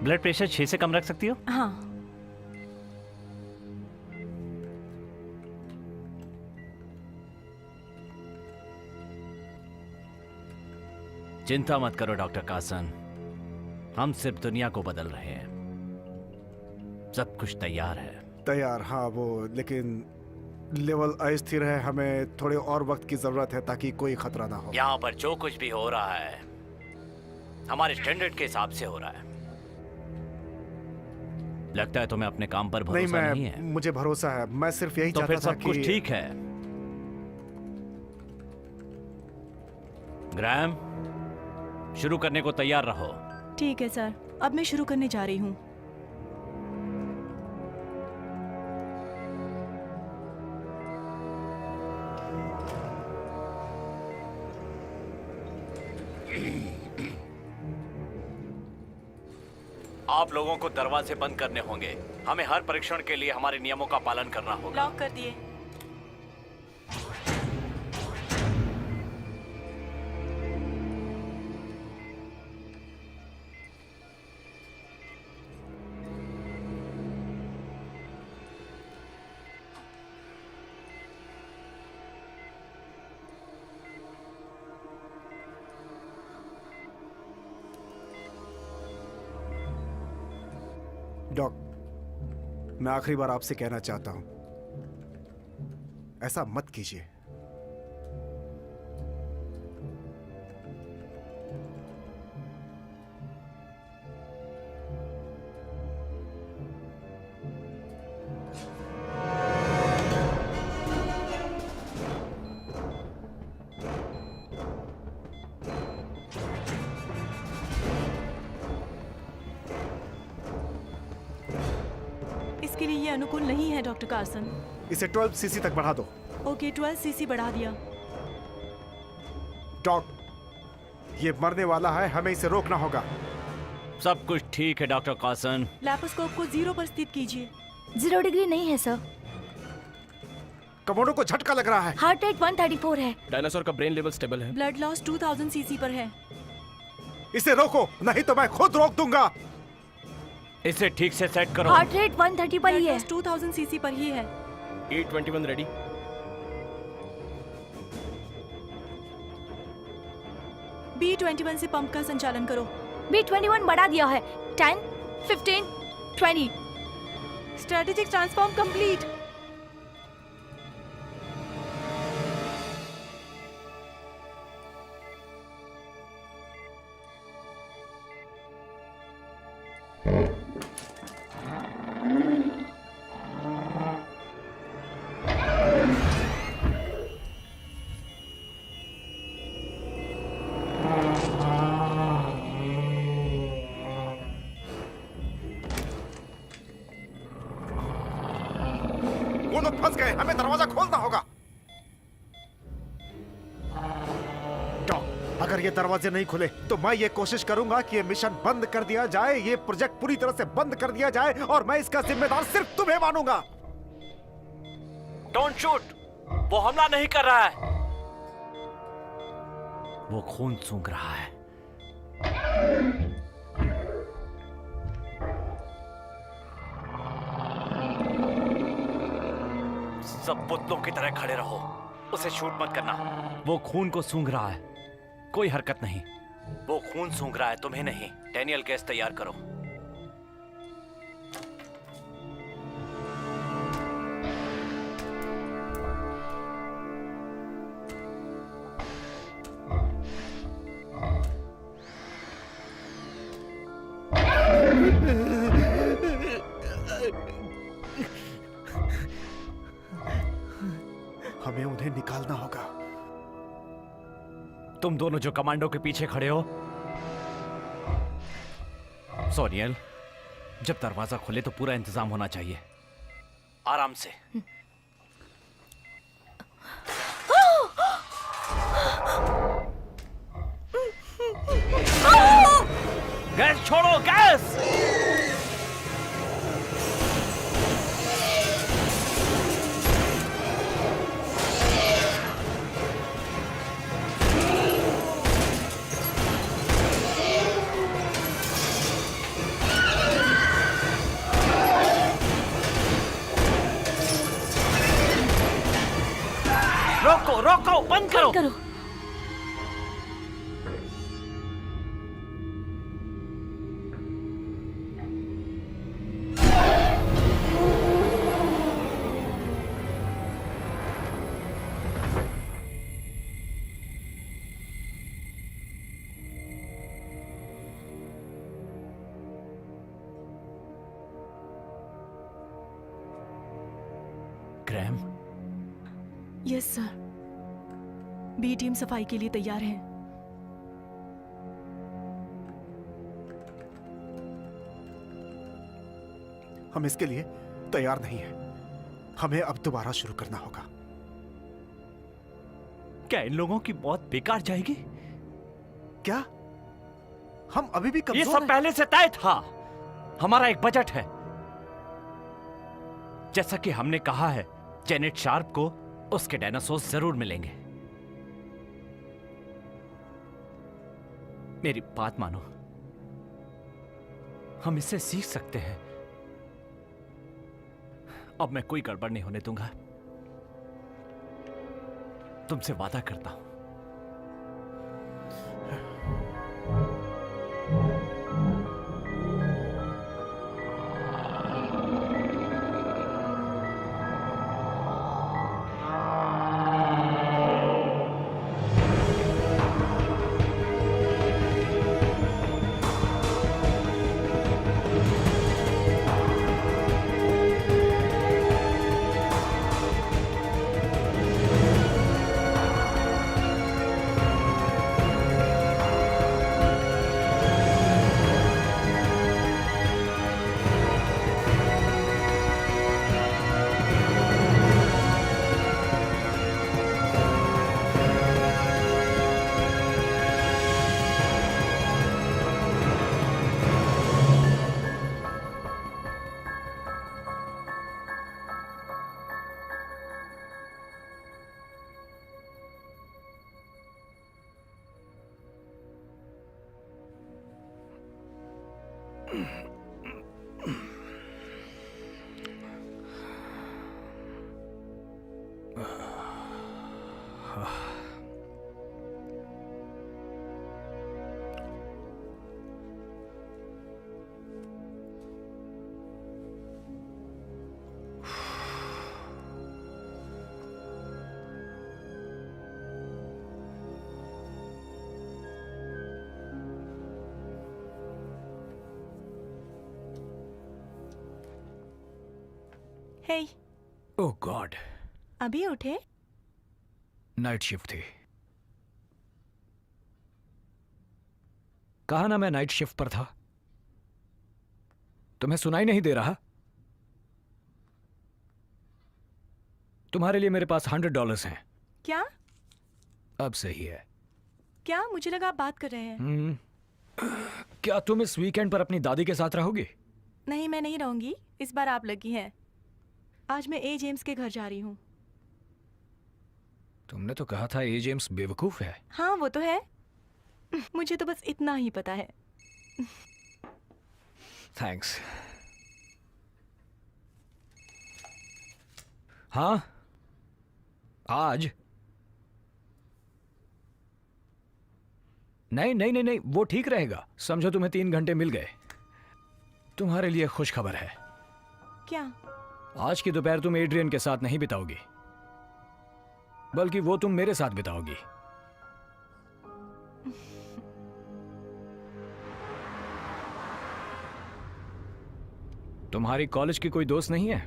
Blood pressure 6 से कम रख सकती हो? हाँ। चिंता मत करो डॉक्टर कासन, हम सिर्फ दुनिया को बदल रहे हैं। सब कुछ तैयार है। तैयार, हाँ वो, लेकिन लेवल अस्थिर है, हमें थोड़े और वक्त की जरूरत है ताकि कोई खतरा ना हो। यहाँ पर जो कुछ भी हो रहा है हमारे स्टैंडर्ड के हिसाब से हो रहा है। लगता है तुम्हें अपने काम पर भरोसा नहीं है। मुझे भरोसा है, मैं सिर्फ यही तो चाहता फिर था सब कुछ ठीक है। ग्रैम, शुरू करने को तैयार रहो। ठीक है सर, अब मैं शुरू करने जा रही हूँ। आप लोगों को दरवाजे बंद करने होंगे। हमें हर परीक्षण के लिए हमारे नियमों का पालन करना होगा। लॉक कर दिए। डॉक, मैं आखिरी बार आपसे कहना चाहता हूं, ऐसा मत कीजिए। इसके लिए ये अनुकूल नहीं है डॉक्टर कार्सन। इसे 12 सीसी तक बढ़ा दो। ओके, 12 सीसी बढ़ा दिया। डॉक, ये मरने वाला है, हमें इसे रोकना होगा। सब कुछ ठीक है डॉक्टर कासन। लैप्रोस्कोप को 0 पर स्थित कीजिए। 0 डिग्री नहीं है सर। कमोडो को झटका लग रहा है। हार्ट रेट 134 है। डायनासोर का ब्रेन लेवल स्टेबल है। ब्लड लॉस 2000 सीसी पर है। इसे रोको, नहीं तो मैं खुद रोक दूंगा। इसे ठीक से सेट करो। हार्ट रेट 130 पर ही है। 2000 सीसी पर ही है। E21 ready. B21 से पंप का संचालन करो। B21 बढ़ा दिया है। 10, 15, 20। Strategic transform complete. वो लोग फंस गए, हमें दरवाजा खोलना होगा। डॉक, अगर ये दरवाजे नहीं खुले तो मैं ये कोशिश करूंगा कि ये मिशन बंद कर दिया जाए, ये प्रोजेक्ट पूरी तरह से बंद कर दिया जाए, और मैं इसका जिम्मेदार सिर्फ तुम्हें मानूंगा। डोंट शूट, वो हमला नहीं कर रहा है। वो खून सूंघ रहा है। सब पुतलों की तरह खड़े रहो, उसे शूट मत करना। वो खून को सूंघ रहा है, कोई हरकत नहीं। वो खून सूंघ रहा है, तुम्हें नहीं। डैनियल, गैस तैयार करो। हमें उन्हें निकालना होगा। तुम दोनों जो कमांडो के पीछे खड़े हो, सोनियल, जब दरवाजा खुले तो पूरा इंतजाम होना चाहिए। आराम से। गैस छोड़ो, गैस! रोको, बंद करो। करो। Graham, yes sir. B team सफाई के लिए तैयार है। हम इसके लिए तैयार नहीं हैं। हमें अब दोबारा शुरू करना होगा। क्या इन लोगों की मौत बेकार जाएगी? क्या हम अभी भी ये कमजोर सब हैं? पहले से तय था। हमारा एक बजट है। जैसा कि हमने कहा है, जेनेट शार्प को उसके डायनासोर जरूर मिलेंगे। मेरी बात मानो, हम इससे सीख सकते हैं। अब मैं कोई गड़बड़ नहीं होने दूंगा। तुमसे वादा करता हूं। हे, ओह गॉड, अभी उठे? नाइट शिफ्ट थी। कहा ना मैं नाइट शिफ्ट पर था। तुम्हें सुनाई नहीं दे रहा? तुम्हारे लिए मेरे पास $100 हैं। क्या? अब सही है। क्या? मुझे लगा आप बात कर रहे हैं। क्या तुम इस वीकेंड पर अपनी दादी के साथ रहोगी? नहीं, मैं नहीं रहूंगी। इस बार आप लगी हैं। आज मैं ए जेम्स के घर जा रही हूँ। तुमने तो कहा था ए जेम्स बेवकूफ है। हाँ, वो तो है। मुझे तो बस इतना ही पता है। थैंक्स। हाँ, आज नहीं नहीं नहीं नहीं, वो ठीक रहेगा। समझो तुम्हें 3 घंटे मिल गए। तुम्हारे लिए खुश खबर है। क्या? आज की दोपहर तुम एड्रियन के साथ नहीं बिताओगी, बल्कि वो तुम मेरे साथ बिताओगी। तुम्हारी कॉलेज की कोई दोस्त नहीं है?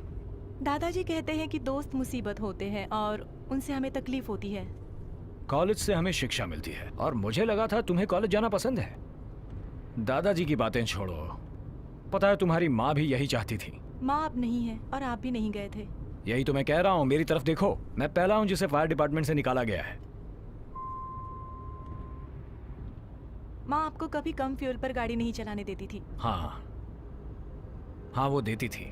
दादाजी कहते हैं कि दोस्त मुसीबत होते हैं और उनसे हमें तकलीफ होती है। कॉलेज से हमें शिक्षा मिलती है, और मुझे लगा था तुम्हें कॉलेज जाना पसंद है। दादाजी की बातें छोड़ो, पता है तुम्हारी माँ भी यही चाहती थी। माँ अब नहीं है और आप भी नहीं गए थे। यही तो मैं कह रहा हूँ। मेरी तरफ देखो, मैं पहला हूँ जिसे फायर डिपार्टमेंट से निकाला गया है। माँ आपको कभी कम फ्यूल पर गाड़ी नहीं चलाने देती थी। हाँ हाँ, वो देती थी।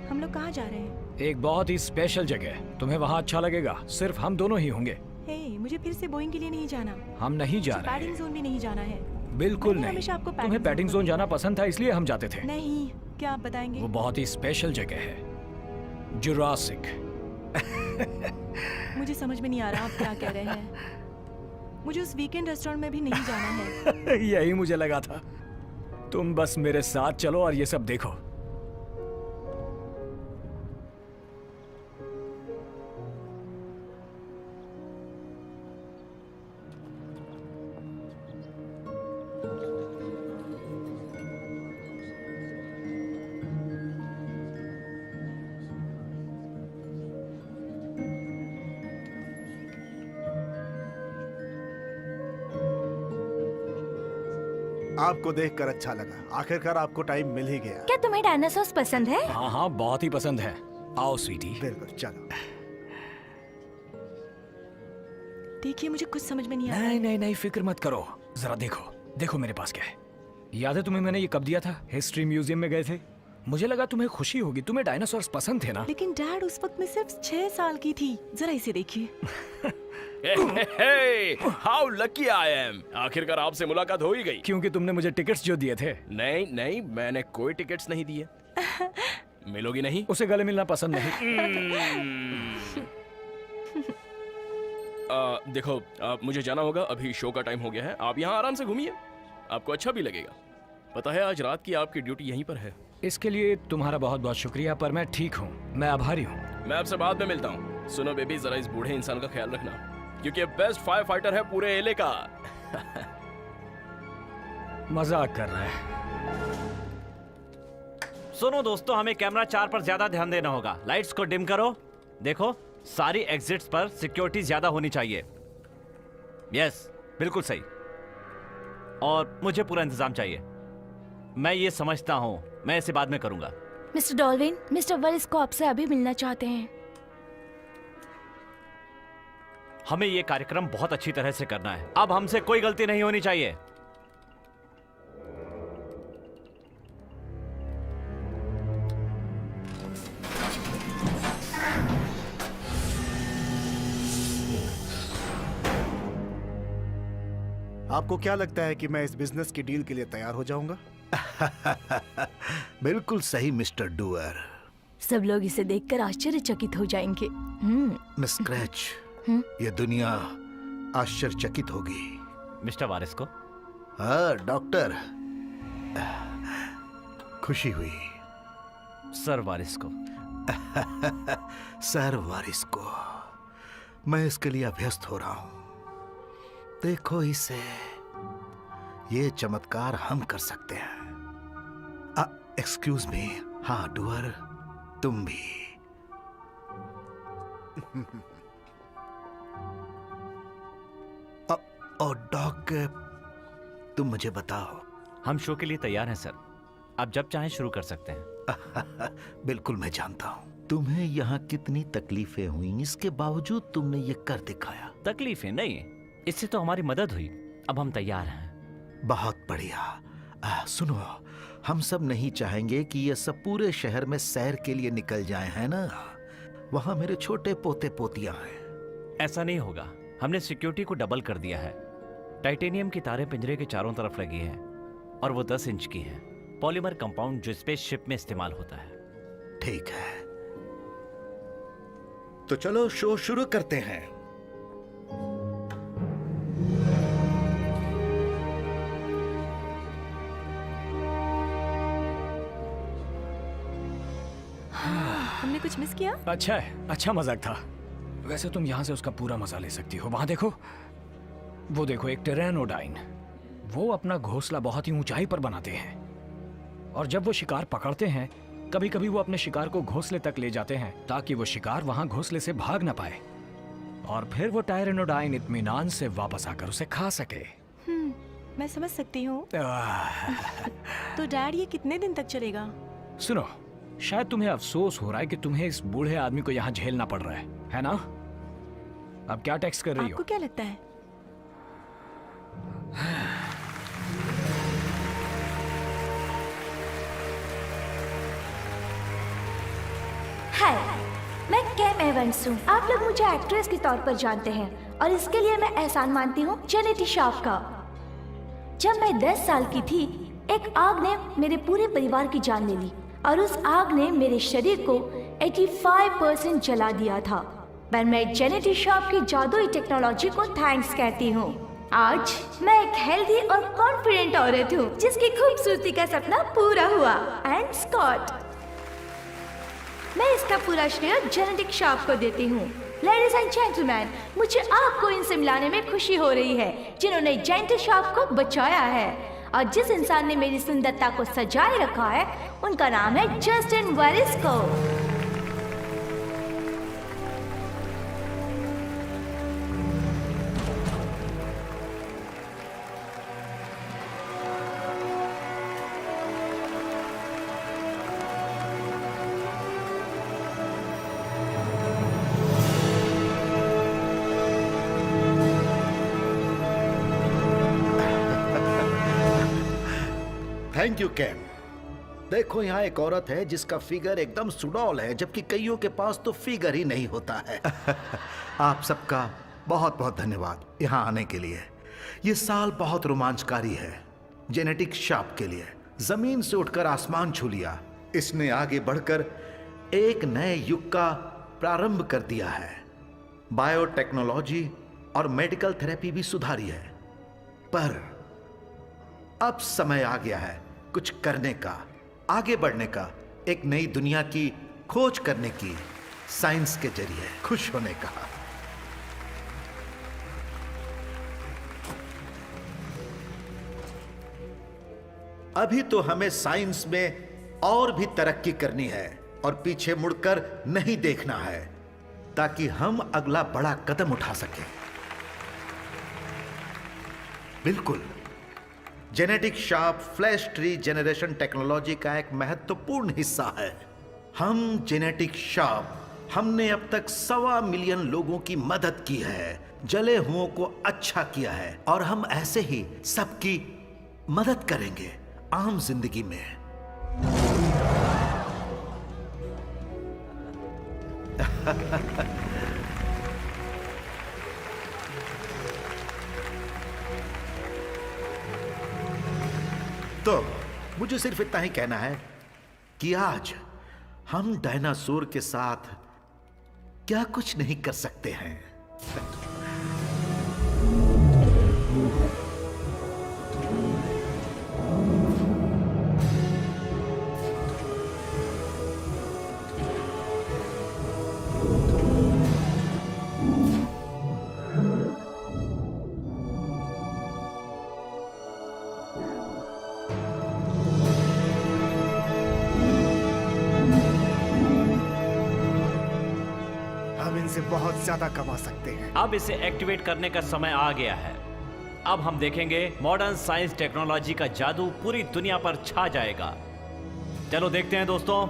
हम लोग कहाँ जा रहे हैं? एक बहुत ही स्पेशल जगह। तुम्हें वहाँ अच्छा लगेगा। सिर्फ हम दोनों ही होंगे। हे, मुझे फिर से बोइंग के लिए नहीं जाना। हम नहीं जा रहे। पैडिंग जोन भी नहीं जाना है। बिल्कुल मैंने नहीं। हमेशा आपको तुम्हें पैडिंग जोन जाना पसंद था, इसलिए हम जाते थे। नहीं, क्या आप बताएंगे? वो बहुत ही स्पेशल जगह है। जुरासिक। मुझे समझ में नहीं आ रहा आप क्या कह रहे हैं। मुझे उस वीकेंड रेस्टोरेंट में भी नहीं जाना है। यही मुझे लगा था। तुम बस मेरे साथ चलो और ये सब देखो। आपको देखकर अच्छा लगा। आखिरकार आपको टाइम मिल ही गया। क्या तुम्हें डायनासोर्स पसंद है? हाँ हाँ, बहुत ही पसंद है। आओ स्वीटी। बिल्कुल, चलो। देखिए मुझे कुछ समझ में नहीं आ रहा नहीं है। नहीं नहीं, फिक्र मत करो। जरा देखो, देखो मेरे पास क्या है। याद है तुम्हें मैंने ये कब दिया था? हिस्ट्री म्यूजियम में गए थे। मुझे लगा तुम्हें खुशी होगी, तुम्हें डायनासोर्स पसंद थे ना? लेकिन डैड उस वक्त मैं सिर्फ 6 साल की थी। जरा इसे देखिए। How lucky I am. आखिरकार आपसे मुलाकात हो ही गई। क्योंकि तुमने मुझे टिकट्स जो दिए थे। नहीं नहीं, मैंने कोई टिकट्स नहीं दिए। मिलोगी नहीं? उसे गले मिलना पसंद नहीं। देखो, मुझे जाना होगा। अभी शो का टाइम हो गया है। आप यहाँ आराम से घूमिए, आपको अच्छा भी लगेगा। पता है आज रात की आपकी ड्यूटी यहीं पर है। इसके लिए तुम्हारा बहुत बहुत शुक्रिया, पर मैं ठीक हूँ, मैं आभारी हूँ। मैं आपसे बाद में मिलता हूँ। सुनो बेबी, जरा इस बूढ़े इंसान का ख्याल रखना, क्योंकि बेस्ट फायर फाइटर है पूरे एले का। मजाक कर रहा है। सुनो दोस्तों, हमें कैमरा 4 पर ज्यादा ध्यान देना होगा। लाइट्स को डिम करो। देखो, सारी एग्जिट्स पर सिक्योरिटी ज्यादा होनी चाहिए। यस, बिल्कुल सही। और मुझे पूरा इंतजाम चाहिए। मैं ये समझता हूँ, मैं इसे बाद में करूंगा। मिस्टर डॉल्विन, मिस्टर वरिस को आपसे अभी मिलना चाहते हैं। हमें ये कार्यक्रम बहुत अच्छी तरह से करना है। अब हमसे कोई गलती नहीं होनी चाहिए। आपको क्या लगता है कि मैं इस बिजनेस की डील के लिए तैयार हो जाऊंगा? बिल्कुल सही मिस्टर डूअर। सब लोग इसे देखकर आश्चर्यचकित हो जाएंगे। मिस स्क्रैच, ये दुनिया आश्चर्यचकित होगी। मिस्टर वारिस को। हाँ डॉक्टर, खुशी हुई। सर वारिस को। सर वारिस को। मैं इसके लिए अभ्यस्त हो रहा हूं। देखो इसे, ये चमत्कार हम कर सकते हैं। Excuse me. हाँ डूअर, तुम भी। और डॉग, तुम मुझे बताओ। हम शो के लिए तैयार हैं सर। आप जब चाहें शुरू कर सकते हैं। बिल्कुल, मैं जानता हूं तुम्हें यहाँ कितनी तकलीफें हुई, इसके बावजूद तुमने ये कर दिखाया। तकलीफें नहीं, इससे तो हमारी मदद हुई। अब हम तैयार हैं। बहुत बढ़िया। सुनो, हम सब नहीं चाहेंगे कि ये सब पूरे शहर में सैर के लिए निकल जाएं, है ना? वहां मेरे छोटे पोते पोतियां हैं। ऐसा नहीं होगा। हमने सिक्योरिटी को डबल कर दिया है। टाइटेनियम की तारें पिंजरे के चारों तरफ लगी हैं और वो 10 इंच की हैं। पॉलीमर कंपाउंड जो स्पेसशिप में इस्तेमाल होता है। ठीक है, तो चलो शो शुरू करते हैं। हमने कुछ मिस किया? अच्छा है, अच्छा मजाक था। वैसे तुम यहाँ से उसका पूरा मजा ले सकती हो। वहां देखो, वो देखो, एक टेरेनोडाइन। वो अपना घोंसला बहुत ही ऊंचाई पर बनाते हैं और जब वो शिकार पकड़ते हैं, कभी कभी वो अपने शिकार को घोंसले तक ले जाते हैं ताकि वो शिकार वहां घोंसले से भाग ना पाए और फिर वो टेरेनोडाइन इत्मीनान से वापस आकर उसे खा सके। मैं समझ सकती हूँ। तो डैड ये कितने दिन तक चलेगा? सुनो, शायद तुम्हें अफसोस हो रहा है कि तुम्हें इस बूढ़े आदमी को यहाँ झेलना पड़ रहा है ना? अब क्या टेक्स्ट कर रही हो? आपको क्या लगता है? हाय, मैं कैम एवंस हूँ। आप लोग मुझे एक्ट्रेस के तौर पर जानते हैं और इसके लिए मैं एहसान मानती हूँ जेनेटी श्रॉफ का। जब मैं 10 साल की थी, एक आग ने मेरे पूरे परिवार की जान ले ली और उस आग ने मेरे शरीर को 85% जला दिया था। पर मैं जेनेटिक शॉप की जादुई टेक्नोलॉजी को थैंक्स कहती हूँ। आज मैं एक हेल्दी और कॉन्फिडेंट औरत हूँ जिसकी खूबसूरती का सपना पूरा हुआ। एंड स्कॉट, मैं इसका पूरा श्रेय जेनेटिक शॉप को देती हूँ। लेडीज एंड जेंटलमैन, मुझे आपको इनसे मिलाने में खुशी हो रही है जिन्होंने जेनेटिक शॉप को बचाया है। और जिस इंसान ने मेरी सुंदरता को सजाए रखा है उनका नाम है Justin Verisco. Thank you Cam. देखो यहाँ एक औरत है जिसका फिगर एकदम सुडौल है, जबकि कईयों के पास तो फिगर ही नहीं होता है। आप सबका बहुत बहुत धन्यवाद यहाँ आने के लिए। ये साल बहुत रोमांचकारी है जेनेटिक शॉप के लिए। जमीन से उठकर आसमान छू लिया। इसने आगे बढ़कर एक नए युग का प्रारंभ कर दिया है। बायोटेक्नोलॉजी और मेडिकल थेरेपी भी सुधारी है। पर अब समय आ गया है कुछ करने का, आगे बढ़ने का, एक नई दुनिया की खोज करने की, साइंस के जरिए खुश होने का। अभी तो हमें साइंस में और भी तरक्की करनी है और पीछे मुड़कर नहीं देखना है ताकि हम अगला बड़ा कदम उठा सकें। बिल्कुल, genetic shop flash tree generation technology का एक महत्वपूर्ण हिस्सा है। हम जेनेटिक शॉप, हमने अब तक 1.25 मिलियन लोगों की मदद की है, जले हुओं को अच्छा किया है और हम ऐसे ही सबकी मदद करेंगे आम जिंदगी में। तो मुझे सिर्फ इतना ही कहना है कि आज हम डायनासोर के साथ क्या कुछ नहीं कर सकते हैं। से बहुत ज्यादा कमा सकते हैं। अब इसे एक्टिवेट करने का समय आ गया है। अब हम देखेंगे मॉडर्न साइंस टेक्नोलॉजी का जादू पूरी दुनिया पर छा जाएगा। चलो देखते हैं दोस्तों।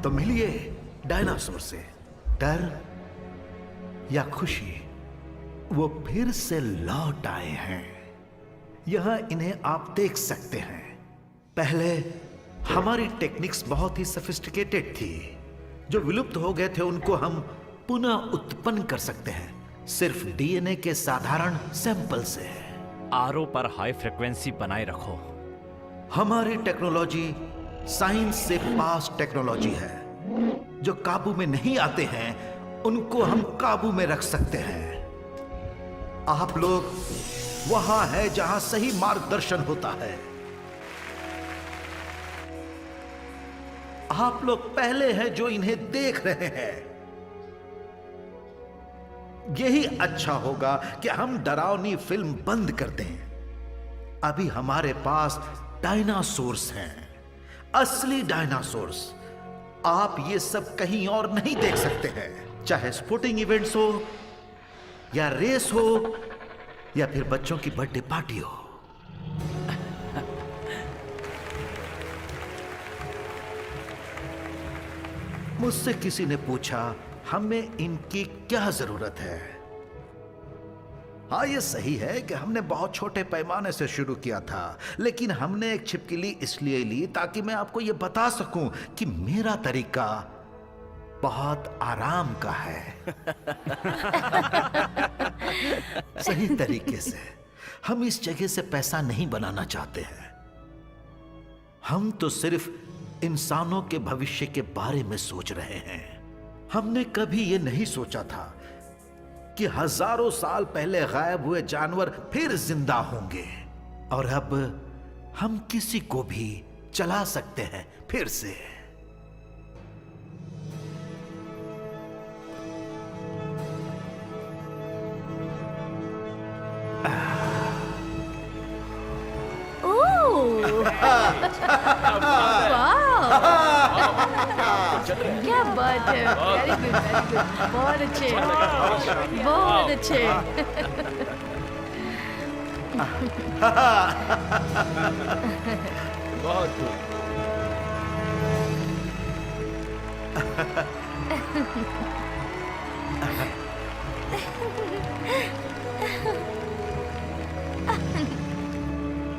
तो मिलिए डायनासोर से। डर या खुशी, वो फिर से लौट आए हैं। यहां इन्हें आप देख सकते हैं। पहले हमारी टेक्निक्स बहुत ही सोफिस्टिकेटेड थी। जो विलुप्त हो गए थे उनको हम पुनः उत्पन्न कर सकते हैं सिर्फ डीएनए के साधारण सैंपल से। आरओ पर हाई फ्रिक्वेंसी बनाए रखो। हमारी टेक्नोलॉजी साइंस से पास टेक्नोलॉजी है। जो काबू में नहीं आते हैं उनको हम काबू में रख सकते हैं। आप लोग वहां है जहां सही मार्गदर्शन होता है। आप लोग पहले हैं जो इन्हें देख रहे हैं। यही अच्छा होगा कि हम डरावनी फिल्म बंद कर दें। अभी हमारे पास डायनासोर्स हैं, असली डायनासोर्स। आप ये सब कहीं और नहीं देख सकते हैं, चाहे स्पोर्टिंग इवेंट्स हो या रेस हो या फिर बच्चों की बर्थडे पार्टी हो। मुझसे किसी ने पूछा हमें इनकी क्या जरूरत है। हाँ, ये सही है कि हमने बहुत छोटे पैमाने से शुरू किया था, लेकिन हमने एक छिपकली इसलिए ली ताकि मैं आपको ये बता सकूं कि मेरा तरीका बहुत आराम का है। सही तरीके से। हम इस जगह से पैसा नहीं बनाना चाहते हैं। हम तो सिर्फ इंसानों के भविष्य के बारे में सोच रहे हैं। हमने कभी ये नहीं सोचा था कि हजारों साल पहले गायब हुए जानवर फिर जिंदा होंगे और अब हम किसी को भी चला सकते हैं फिर से। क्या बात है, वेरी गुड वेरी गुड, बहुत अच्छे बहुत अच्छे। बहुत खूब।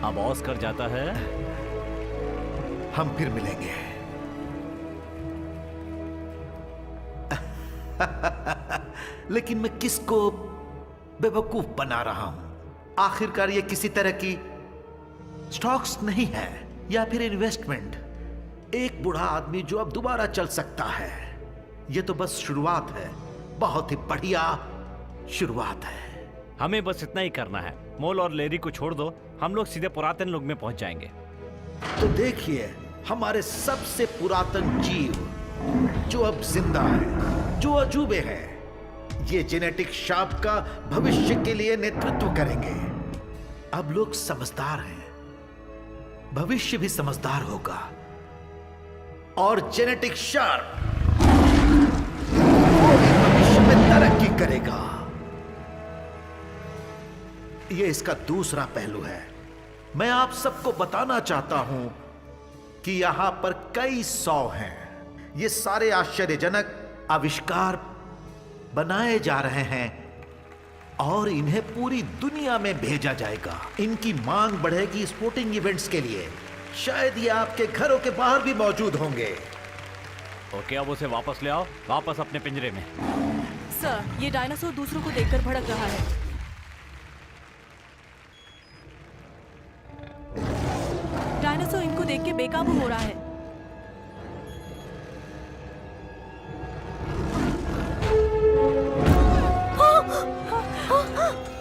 अब ऑस्कर जाता है। हम फिर मिलेंगे। लेकिन मैं किसको बेवकूफ बना रहा हूं? आखिरकार ये किसी तरह की स्टॉक्स नहीं है या फिर इन्वेस्टमेंट। एक बूढ़ा आदमी जो अब दोबारा चल सकता है। ये तो बस शुरुआत है, बहुत ही बढ़िया शुरुआत है। हमें बस इतना ही करना है। मोल और लेरी को छोड़ दो, हम लोग सीधे पुरातन युग में पहुंच जाएंगे। तो देखिए, हमारे सबसे पुरातन जीव जो अब जिंदा है, जो अजूबे हैं, ये जेनेटिक शाप का भविष्य के लिए नेतृत्व करेंगे। अब लोग समझदार हैं, भविष्य भी समझदार होगा और जेनेटिक शार्प भविष्य में तरक्की करेगा। यह इसका दूसरा पहलू है। मैं आप सबको बताना चाहता हूं कि यहां पर कई 100 हैं। ये सारे आश्चर्यजनक आविष्कार बनाए जा रहे हैं और इन्हें पूरी दुनिया में भेजा जाएगा। इनकी मांग बढ़ेगी स्पोर्टिंग इवेंट्स के लिए। शायद ये आपके घरों के बाहर भी मौजूद होंगे। ओके, अब उसे वापस ले आओ, वापस अपने पिंजरे में। सर, ये डायनासोर दूसरों को देखकर भड़क रहा है। डायनासोर इनको देख के बेकाबू हो रहा है।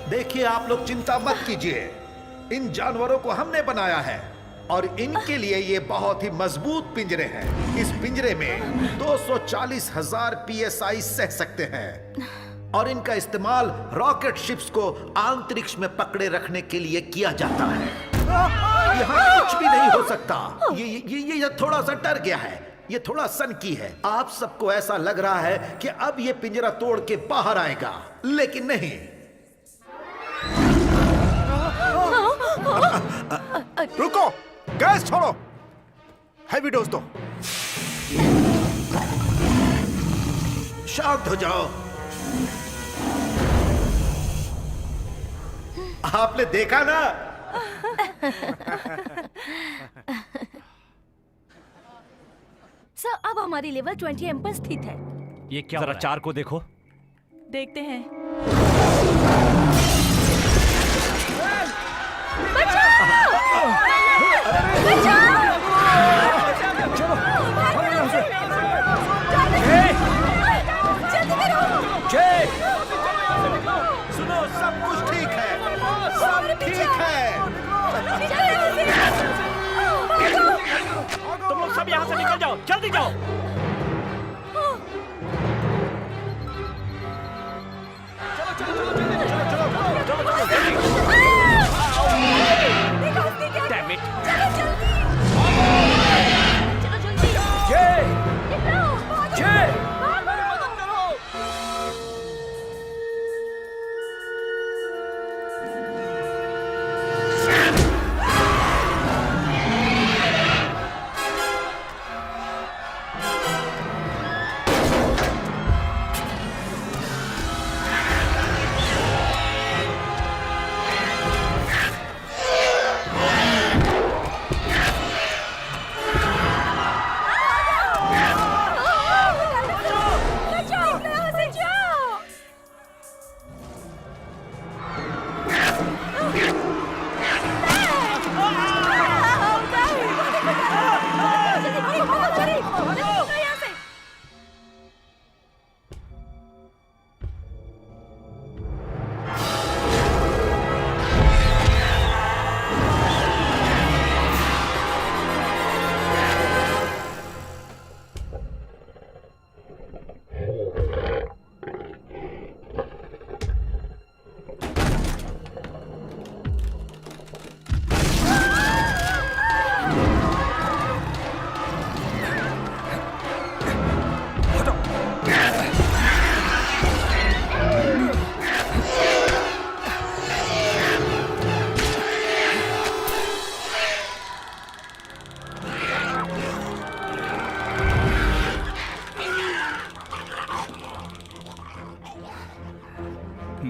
देखिए, आप लोग चिंता मत कीजिए। इन जानवरों को हमने बनाया है और इनके लिए ये बहुत ही मजबूत पिंजरे हैं। इस पिंजरे में 240,000 PSI सह सकते हैं और इनका इस्तेमाल रॉकेट शिप्स को अंतरिक्ष में पकड़े रखने के लिए किया जाता है। यहाँ कुछ भी नहीं हो सकता। ये थोड़ा सा डर गया है, ये थोड़ा सनकी है। आप सबको ऐसा लग रहा है कि अब ये पिंजरा तोड़ के बाहर आएगा, लेकिन नहीं। रुको, गैस छोड़ो, हैवी डोज दो। शांत हो जाओ। आपने देखा ना? सर, अब हमारी लेवल 20M पर स्थित है। ये क्या? जरा 4 को देखो। देखते हैं। सुनो, सब कुछ ठीक है, सब ठीक है। तुम लोग सब यहाँ से निकल जाओ, जल्दी जाओ। Damn it!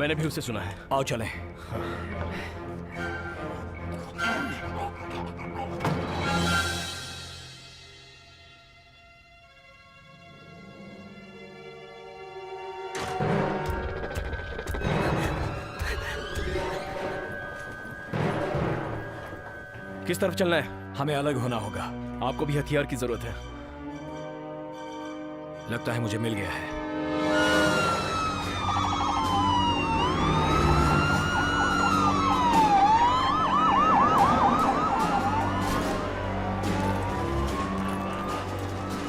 मैंने भी उसे सुना है। आओ चलें। किस तरफ चलना है? हमें अलग होना होगा। आपको भी हथियार की जरूरत है। लगता है मुझे मिल गया है।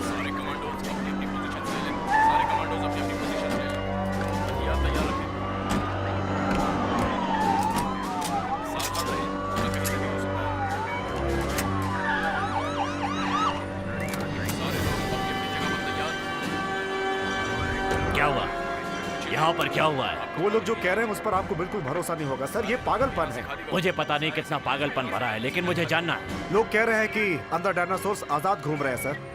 सारे कमांडोज अपनी अपनी पोजीशन ले लें। सारे कमांडोज अपनी अपनी पोजीशन ले लें। हथियार तैयार रखें। सावधान रहें, यहाँ कहीं से भी हो सकता है। सारे लोग अपनी अपनी जगह पर तैयार। क्या हुआ? यहाँ पर क्या हुआ है? वो लोग जो कह रहे हैं उस पर आपको बिल्कुल भरोसा नहीं होगा सर, ये पागलपन है। मुझे पता नहीं कितना पागलपन भरा है, लेकिन मुझे जानना है। लोग कह रहे हैं कि अंदर डायनासोर्स आजाद घूम रहे हैं सर।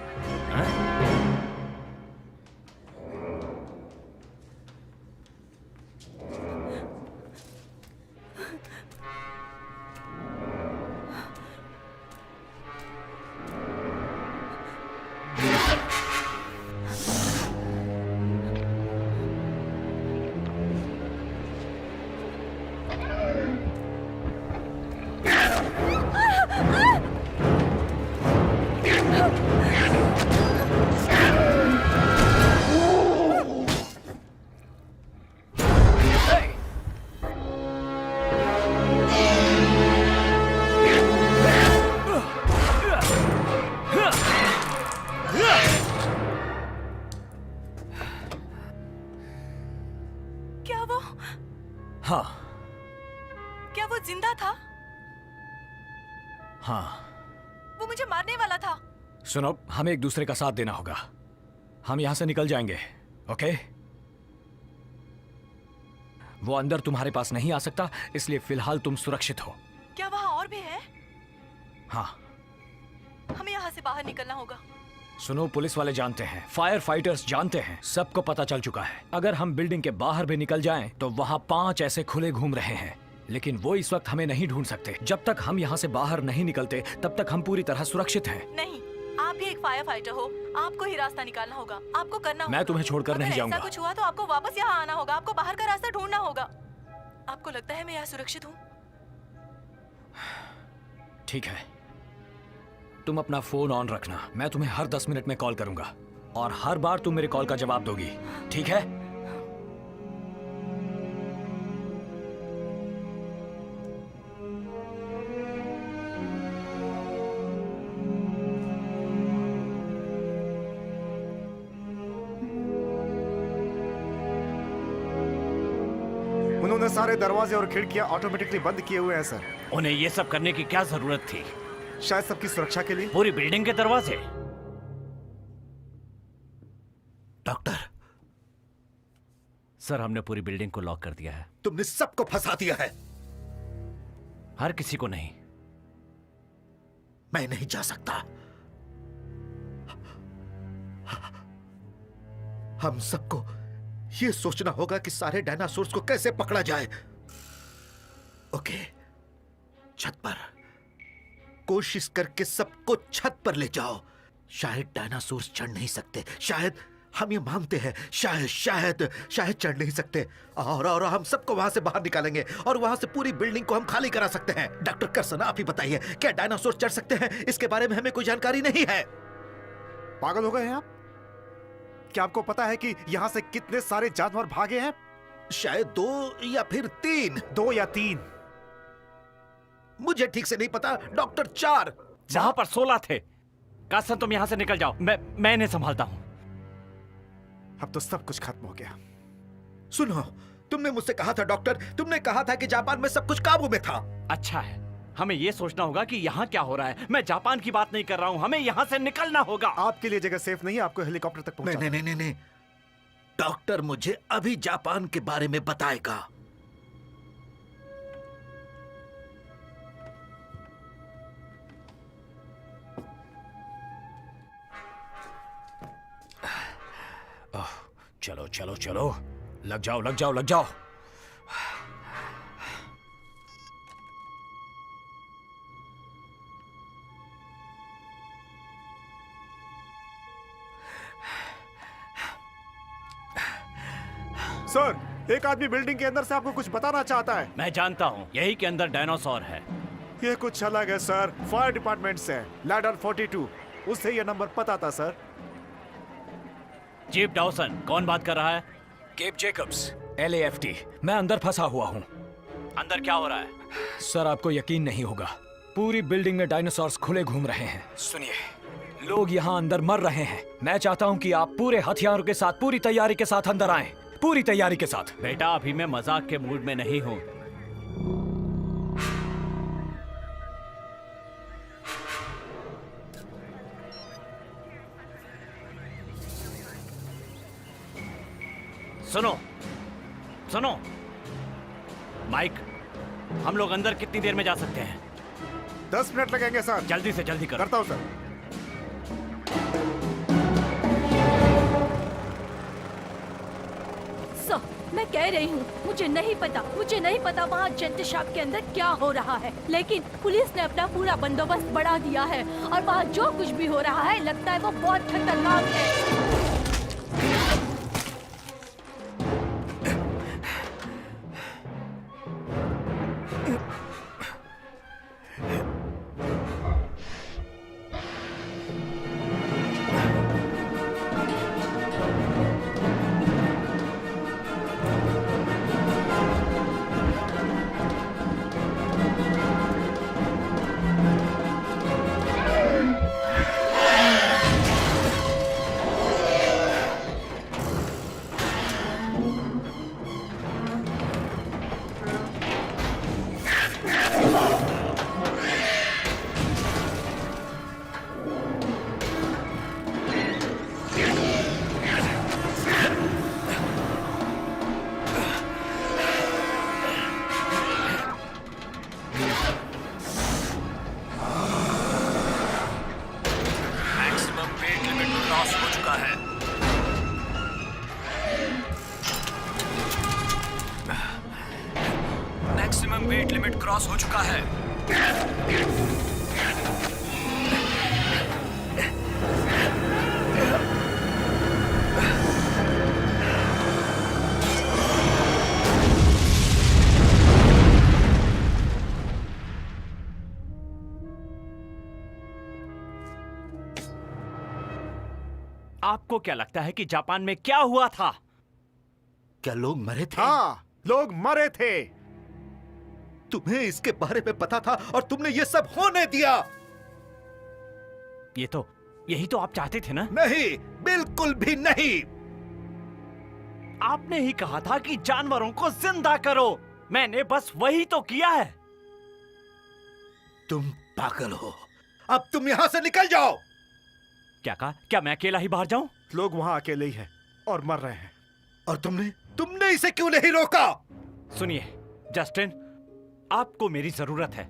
क्या वो हाँ क्या वो जिंदा था? हाँ। वो मुझे मारने वाला था। सुनो, हमें एक दूसरे का साथ देना होगा। हम यहां से निकल जाएंगे, ओके? वो अंदर तुम्हारे पास नहीं आ सकता, इसलिए फिलहाल तुम सुरक्षित हो। क्या वहाँ और भी है? हाँ। हमें यहाँ से बाहर निकलना होगा। सुनो, पुलिस वाले जानते हैं, फायर फाइटर्स जानते हैं, सबको पता चल चुका है। अगर हम बिल्डिंग के बाहर भी निकल जाएं, तो वहाँ 5 ऐसे खुले घूम रहे हैं, लेकिन वो इस वक्त हमें नहीं ढूंढ सकते। जब तक हम यहाँ से बाहर नहीं निकलते, तब तक हम पूरी तरह सुरक्षित हैं। नहीं, आप भी एक फायर फाइटर हो, आपको ही रास्ता निकालना होगा, आपको करना होगा। मैं तुम्हें छोड़कर नहीं अगर जाऊंगा। ऐसा कुछ हुआ तो आपको वापस यहाँ आना होगा, आपको बाहर का रास्ता ढूंढना होगा। आपको लगता है मैं यहाँ सुरक्षित हूँ? ठीक है, तुम अपना फोन ऑन रखना। मैं तुम्हें हर 10 मिनट में कॉल करूंगा, और हर बार तुम मेरे कॉल का जवाब दोगी, ठीक है? उन्होंने सारे दरवाजे और खिड़कियां ऑटोमेटिकली बंद किए हुए हैं सर। उन्हें ये सब करने की क्या जरूरत थी? शायद सबकी सुरक्षा के लिए। पूरी बिल्डिंग के दरवाजे? डॉक्टर, सर, हमने पूरी बिल्डिंग को लॉक कर दिया है। तुमने सबको फंसा दिया है। हर किसी को नहीं। मैं नहीं जा सकता। हम सबको यह सोचना होगा कि सारे डायनासोर्स को कैसे पकड़ा जाए। ओके, छत पर कोशिश करके सबको छत पर ले जाओ। शायद डायनासोर्स चढ़ नहीं सकते, शायद हम ये मानते हैं, शायद चढ़ नहीं सकते, और हम सबको वहां से बाहर निकालेंगे और वहां से पूरी बिल्डिंग को हम खाली करा सकते हैं। डॉक्टर कर्सन, आप ही बताइए, क्या डायनासोर चढ़ सकते हैं? इसके बारे में हमें कोई जानकारी नहीं है। पागल हो गए हैं आप? क्या आपको पता है कि यहाँ से कितने सारे जानवर भागे हैं? शायद 2 या फिर 3। 2 या 3? मुझे ठीक से नहीं पता डॉक्टर। 4। जहां पर 16 थे। कासन, तुम यहां से निकल जाओ, मैं इन्हें संभालता हूं। अब तो सब कुछ खत्म हो गया। सुनो, तुमने मुझसे कहा था डॉक्टर, तुमने कहा था कि जापान में सब कुछ काबू में था। अच्छा है, हमें यह सोचना होगा कि यहाँ क्या हो रहा है। मैं जापान की बात नहीं कर रहा हूँ, हमें यहाँ से निकलना होगा। आपके लिए जगह सेफ नहीं है, आपको हेलीकॉप्टर तक पहुंचाना। नहीं, डॉक्टर मुझे अभी जापान के बारे में बताएगा। चलो चलो चलो, लग जाओ लग जाओ लग जाओ। सर, एक आदमी बिल्डिंग के अंदर से आपको कुछ बताना चाहता है। मैं जानता हूँ, यही के अंदर डायनासोर है। ये कुछ अलग है सर, फायर डिपार्टमेंट से है, लैडर 42। उससे ये नंबर पता था सर। चीफ डाउसन, कौन बात कर रहा है? Cap Jacobs, LAFT। मैं अंदर फंसा हुआ हूँ। अंदर क्या हो रहा है? सर, आपको यकीन नहीं होगा, पूरी बिल्डिंग में डायनासोर्स खुले घूम रहे हैं। सुनिए, लोग यहाँ अंदर मर रहे हैं। मैं चाहता हूँ कि आप पूरे हथियारों के साथ, पूरी तैयारी के साथ अंदर आएं, पूरी तैयारी के साथ। बेटा, अभी मैं मजाक के मूड में नहीं हूँ। सुनो सुनो माइक, हम लोग अंदर कितनी देर में जा सकते हैं? 10 मिनट लगेंगे सर। जल्दी से जल्दी करो। करता हूँ सर। सर, मैं कह रही हूँ, मुझे नहीं पता वहाँ जेट शॉप के अंदर क्या हो रहा है, लेकिन पुलिस ने अपना पूरा बंदोबस्त बढ़ा दिया है और वहाँ जो कुछ भी हो रहा है लगता है वो बहुत खतरनाक है। मैक्सिमम वेट लिमिट क्रॉस हो चुका है। आपको क्या लगता है कि जापान में क्या हुआ था? क्या लोग मरे थे? हाँ, लोग मरे थे। तुम्हें इसके बारे में पता था और तुमने ये सब होने दिया। यही तो आप चाहते थे ना? नहीं, बिल्कुल भी नहीं। आपने ही कहा था कि जानवरों को जिंदा करो। मैंने बस वही तो किया है। तुम पागल हो। अब तुम यहां से निकल जाओ। क्या कहा? क्या मैं अकेला ही बाहर जाऊं? लोग वहां अकेले ही हैं और मर रहे हैं। और तुमने इसे क्यों नहीं रोका? सुनिए जस्टिन, आपको मेरी जरूरत है।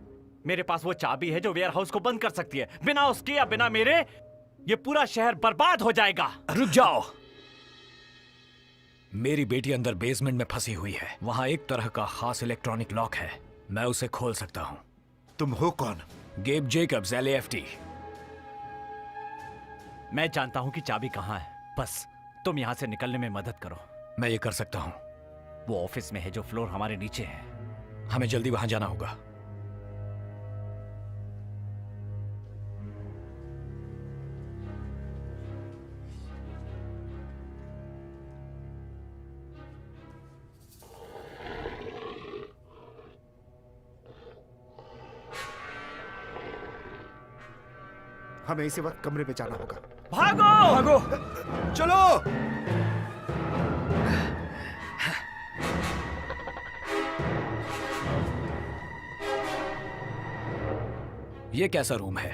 मेरे पास वो चाबी है जो वेयर हाउस को बंद कर सकती है। बिना उसके या बिना मेरे ये पूरा शहर बर्बाद हो जाएगा। रुक जाओ। मेरी बेटी अंदर बेसमेंट में फंसी हुई है। वहां एक तरह का खास इलेक्ट्रॉनिक लॉक है, मैं उसे खोल सकता हूं। तुम हो कौन? गेब जेकब्स, LAFT। मैं जानता हूं कि चाबी कहां है, बस तुम यहां से निकलने में मदद करो। मैं ये कर सकता हूं। वो ऑफिस में है जो फ्लोर हमारे नीचे है। हमें जल्दी वहां जाना होगा। हमें इसी वक्त कमरे पे जाना होगा। भागो भागो, चलो। ये कैसा रूम है?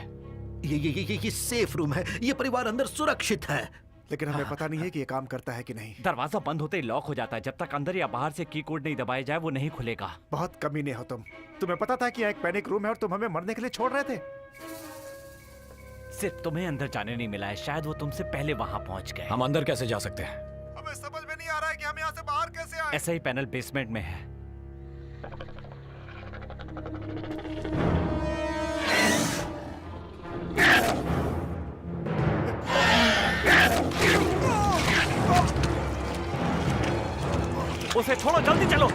ये सेफ रूम है। ये परिवार अंदर सुरक्षित है। लेकिन हमें पता नहीं है कि ये काम करता है कि नहीं। दरवाजा बंद होते ही लॉक हो जाता है। जब तक अंदर या बाहर से की कोड नहीं दबाया जाए वो नहीं खुलेगा। बहुत कमीने हो तुम। तुम्हें पता था कि यहाँ एक पैनिक रूम है और तुम हमें मरने के लिए छोड़ रहे थे। सिर्फ तुम्हें अंदर जाने नहीं मिला है, शायद वो तुमसे पहले वहां पहुंच गए। हम अंदर कैसे जा सकते हैं? हमें समझ में नहीं आ रहा है कि हम यहाँ से बाहर कैसे आए। ऐसा ही पैनल बेसमेंट में है। उसे छोड़ो, जल्दी चलो।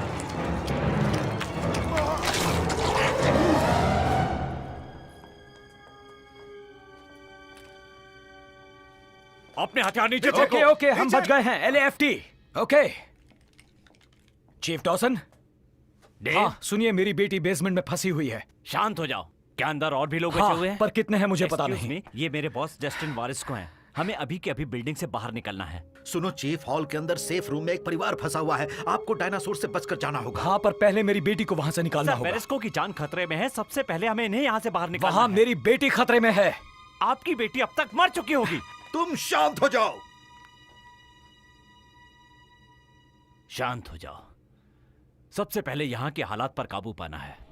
अपने हथियार नीचे ओके फेंको। ओके, हम बच गए हैं। LAFT। Okay chief Dawson. Dave, हाँ सुनिए, मेरी बेटी बेसमेंट में फंसी हुई है। शांत हो जाओ। क्या अंदर और भी लोग बचे हाँ, हुए हैं? पर कितने हैं मुझे पता Excuse नहीं। me, ये मेरे बॉस जस्टिन वारिस को हैं। हमें अभी के अभी बिल्डिंग से बाहर निकलना है। सुनो चीफ, हॉल के अंदर सेफ रूम में एक परिवार फंसा हुआ है। आपको डायनासोर से बचकर जाना होगा। हाँ, पर पहले मेरी बेटी को वहां से निकालना सर, होगा। वेरेस्को की जान खतरे में है। सबसे पहले हमें इन्हें यहाँ से बाहर निकालना वहां है। मेरी बेटी खतरे में है। आपकी बेटी अब तक मर चुकी होगी। तुम शांत हो जाओ। शांत हो जाओ। सबसे पहले यहाँ के हालात पर काबू पाना है।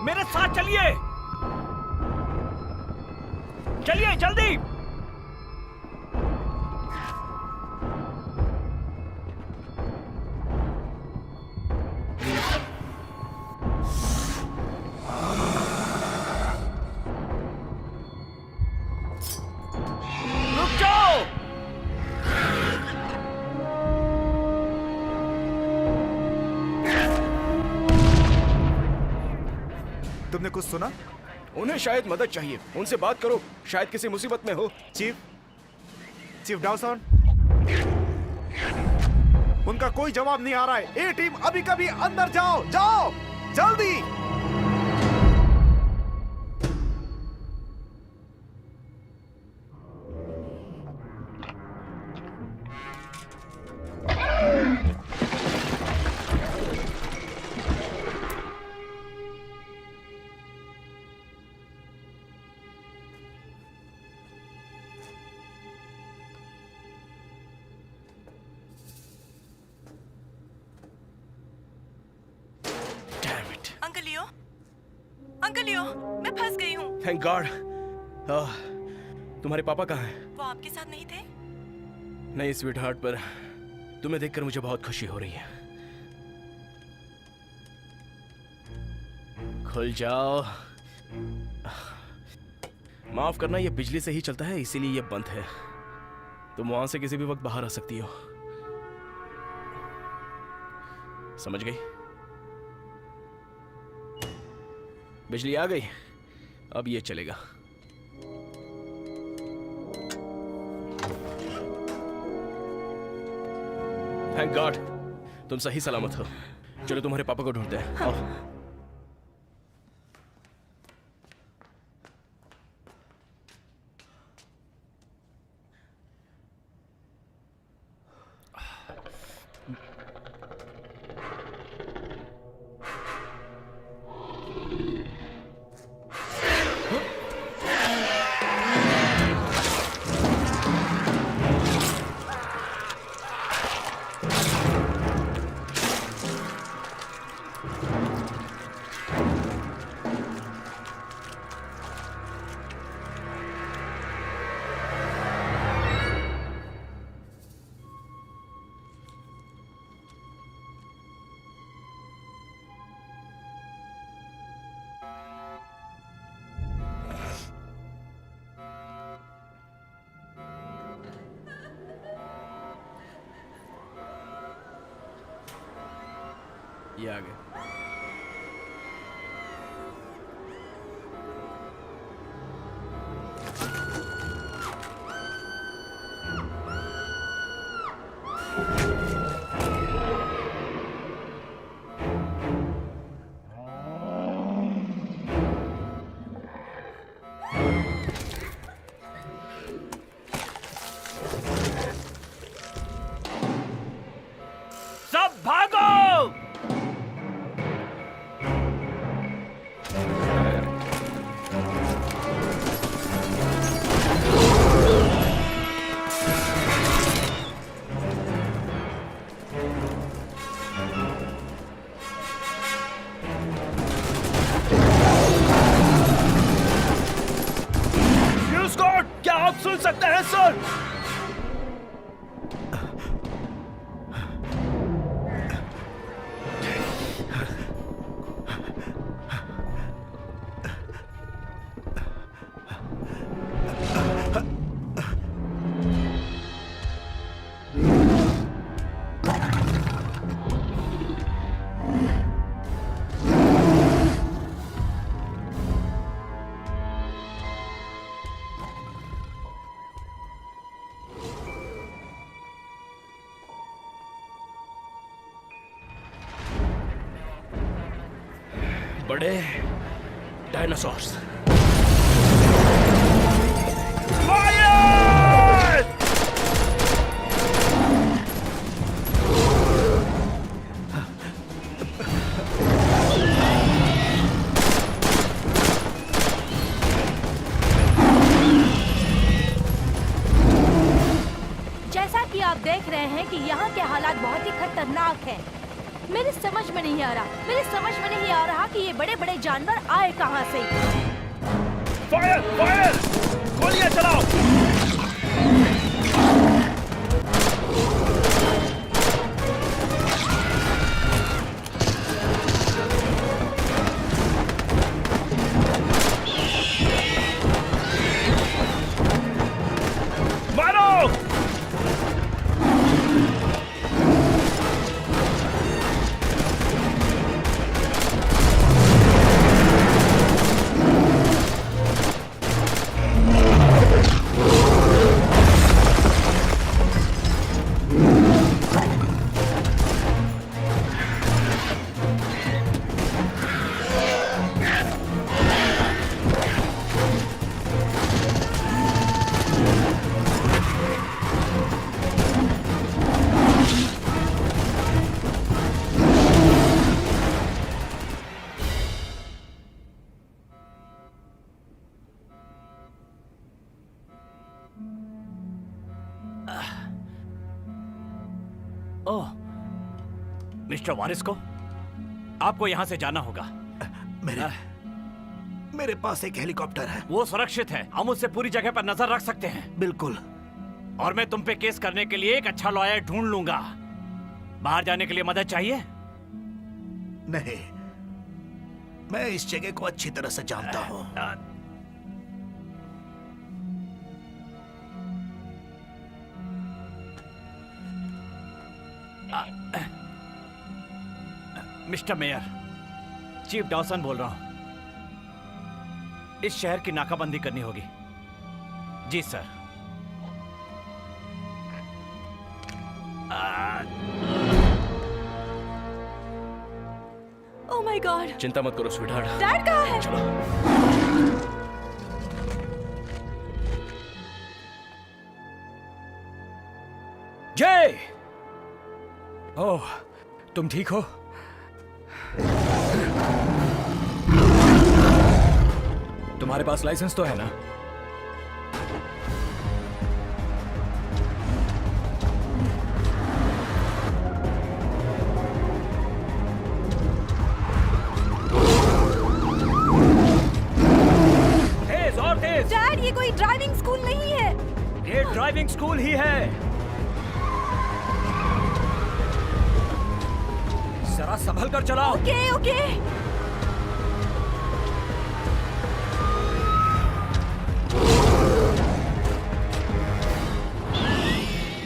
मेरे साथ चलिए, चलिए जल्दी। रुक जाओ। तुमने कुछ सुना? उन्हें शायद मदद चाहिए, उनसे बात करो, शायद किसी मुसीबत में हो। चीफ डॉसन, उनका कोई जवाब नहीं आ रहा है। ए टीम, अभी कभी अंदर जाओ, जाओ जल्दी। अंकल लियो, अंकल लियो, मैं फंस गई हूँ। Thank God. तुम्हारे पापा कहाँ हैं? वो आपके साथ नहीं थे? नहीं स्वीट हार्ट, पर तुम्हें देखकर मुझे बहुत खुशी हो रही है। खुल जाओ। माफ करना, ये बिजली से ही चलता है, इसीलिए ये बंद है। तुम वहां से किसी भी वक्त बाहर आ सकती हो। समझ गई? बिजली आ गई, अब ये चलेगा। थैंक गॉड, तुम सही सलामत हो। चलो तुम्हारे पापा को ढूंढते हैं। आओ। ये आ गए। सब भागो। सुन। बड़े डायनासोर्स। जैसा कि आप देख रहे हैं कि यहाँ के हालात बहुत ही खतरनाक हैं। मेरी समझ में नहीं आ रहा कि ये बड़े बड़े जानवर आए कहाँ से। फायर फायर, गोलियां चलाओ। ओह, मिस्टर वारिस को आपको यहां से जाना होगा। मेरे पास एक हेलीकॉप्टर है। वो सुरक्षित है, हम उससे पूरी जगह पर नजर रख सकते हैं। बिल्कुल। और मैं तुम पे केस करने के लिए एक अच्छा लॉयर ढूंढ लूंगा। बाहर जाने के लिए मदद चाहिए? नहीं, मैं इस जगह को अच्छी तरह से जानता हूँ। मिस्टर मेयर, चीफ डॉसन बोल रहा हूं। इस शहर की नाकाबंदी करनी होगी। जी सर। Oh my God. चिंता मत करो स्वीटहार्ट। डैड कहाँ है? चलो। जय। ओह, तुम ठीक हो? तुम्हारे पास लाइसेंस तो है ना? तेज और तेज। डैड, ये कोई ड्राइविंग स्कूल नहीं है। ये ड्राइविंग स्कूल ही है। जरा संभल कर चलाओ। Okay okay.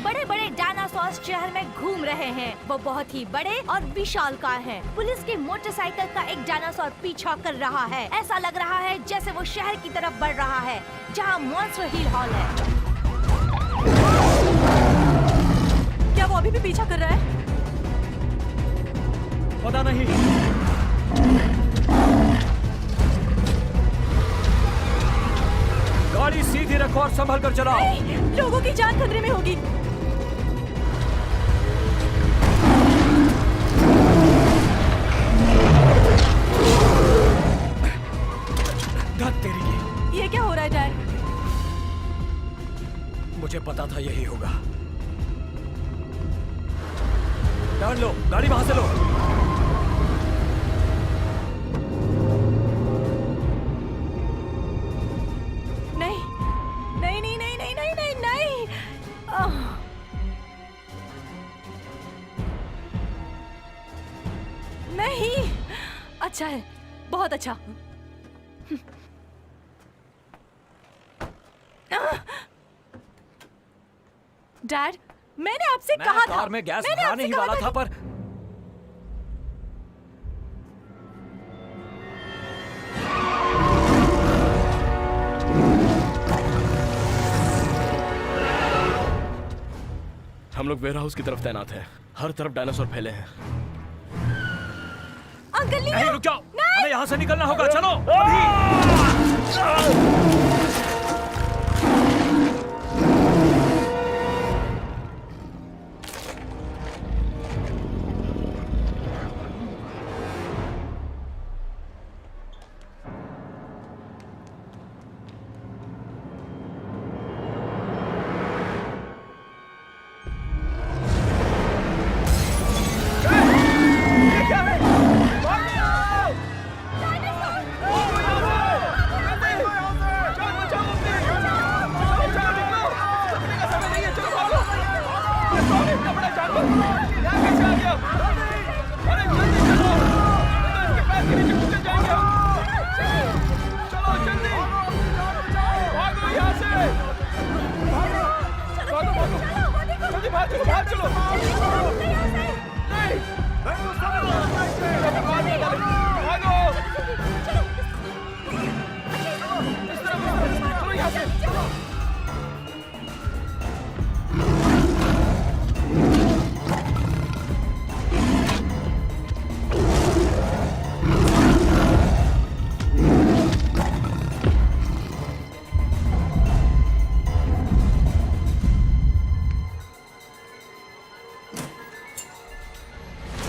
बड़े बड़े डायनासोर्स शहर में घूम रहे हैं। वो बहुत ही बड़े और विशालकाय हैं। पुलिस की मोटरसाइकिल का एक डायनासोर पीछा कर रहा है। ऐसा लग रहा है जैसे वो शहर की तरफ बढ़ रहा है, जहाँ मॉन्स्टर हिल हॉल है। क्या वो अभी भी पीछा कर रहा है? पता नहीं। गाड़ी सीधी रखो और संभल कर चलाओ। नहीं, लोगों की जान खतरे में होगी। धत तेरी की। ये क्या हो रहा है डैड? मुझे पता था यही होगा। टर्न लो, गाड़ी वहां से लो। नहीं नहीं नहीं नहीं नहीं नहीं नहीं अच्छा है, बहुत अच्छा। डैड, मैंने आपसे मैं कहा था, कार में गैस मैंने भराने आपसे ही कहा वाला था, पर हम लोग वेयर हाउस की तरफ तैनात हैं। हर तरफ डायनासोर फैले हैं। अंकल नहीं, नहीं, रुक जाओ, हमें यहाँ से निकलना होगा, चलो अभी।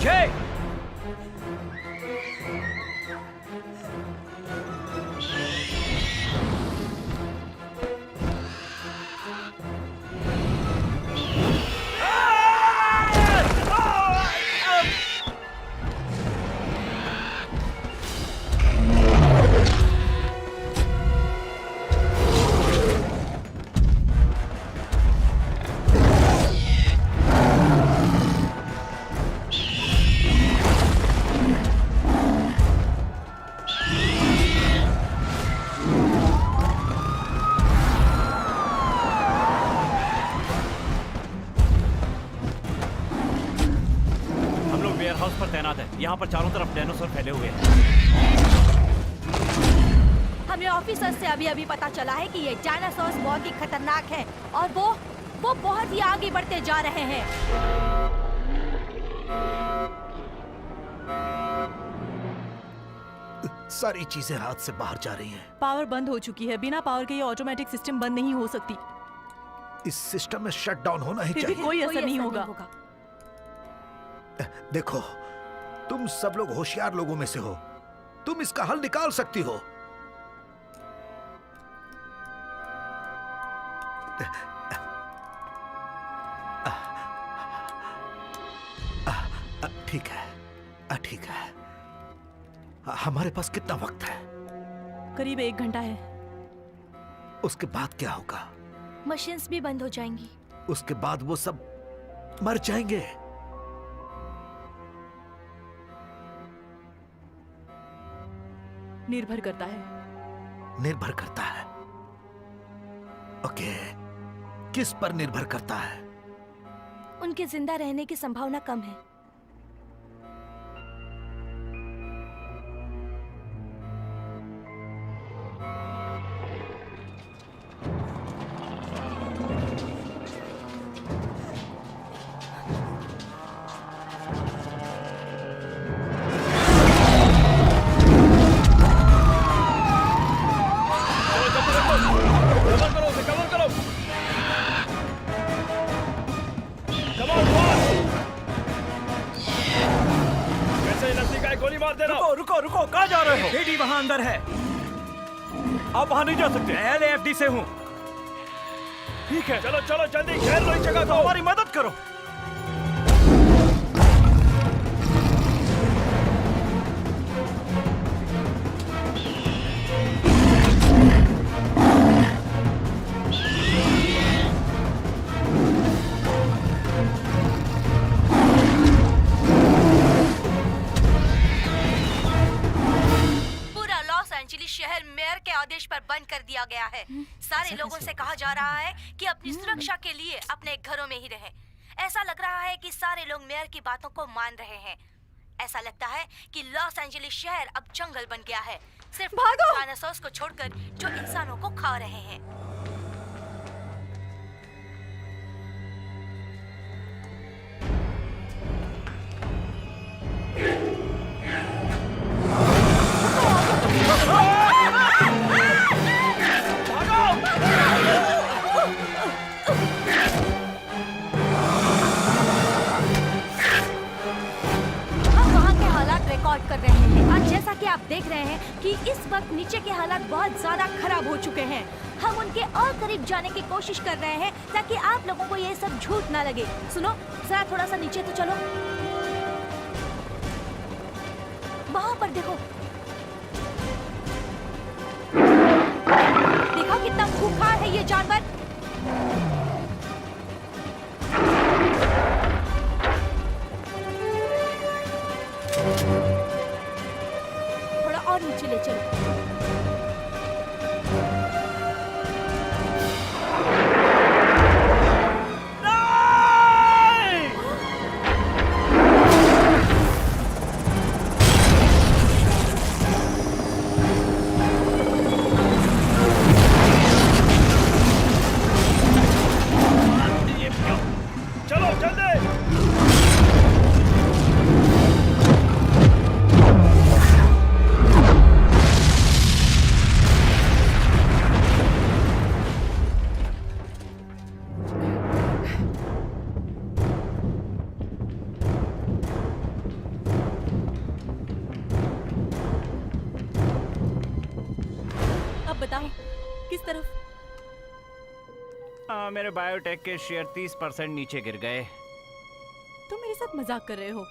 जय, हम लोग वेयर हाउस पर तैनात हैं। यहाँ पर चारों तरफ डायनासोर फैले हुए हैं। हमें ऑफिसर से अभी अभी पता चला है कि ये डायनासोर्स बहुत ही खतरनाक हैं और वो बहुत ही आगे बढ़ते जा रहे हैं। सारी चीजें हाथ से बाहर जा रही हैं। पावर बंद हो चुकी है। बिना पावर के ये ऑटोमेटिक सिस्टम बंद नहीं हो सकती। इस सिस्टम में शट डाउन होना ही फिर भी चाहिए। कोई असर नहीं होगा। देखो, तुम सब लोग होशियार लोगों में से हो। तुम इसका हल निकाल सकती हो। ठीक है, ठीक है। हमारे पास कितना वक्त है? करीब 1 घंटा है। उसके बाद क्या होगा? मशीन्स भी बंद हो जाएंगी। उसके बाद वो सब मर जाएंगे। निर्भर करता है। निर्भर करता है। ओके, किस पर निर्भर करता है? उनके जिंदा रहने की संभावना कम है। रुको रुको रुको, कहाँ जा रहे हो? बेटी वहां अंदर है। आप वहां नहीं जा सकते। LAFD से हूँ। ठीक है, चलो चलो जल्दी घेर लो इस जगह तो को। हमारी मदद करो। पर बंद कर दिया गया है। सारे लोगों से कहा जा रहा है कि अपनी सुरक्षा के लिए अपने घरों में ही रहें। ऐसा लग रहा है कि सारे लोग मेयर की बातों को मान रहे हैं। ऐसा लगता है कि लॉस एंजलिस शहर अब जंगल बन गया है, सिर्फ डायनासोर्स को छोड़कर जो इंसानों को खा रहे हैं। रिकॉर्ड कर रहे हैं और जैसा कि आप देख रहे हैं कि इस वक्त नीचे के हालात बहुत ज्यादा खराब हो चुके हैं। हम उनके और करीब जाने की कोशिश कर रहे हैं ताकि आप लोगों को ये सब झूठ ना लगे। सुनो जरा थोड़ा सा नीचे तो चलो, वहां पर देखो, देखो कितना खूंखार है ये जानवर। थोड़ा और नीचे ले चलो। चलो जल्दी। अब बताओ किस तरफ? मेरे बायोटेक के शेयर 30% नीचे गिर गए। तुम मेरे साथ मजाक कर रहे हो?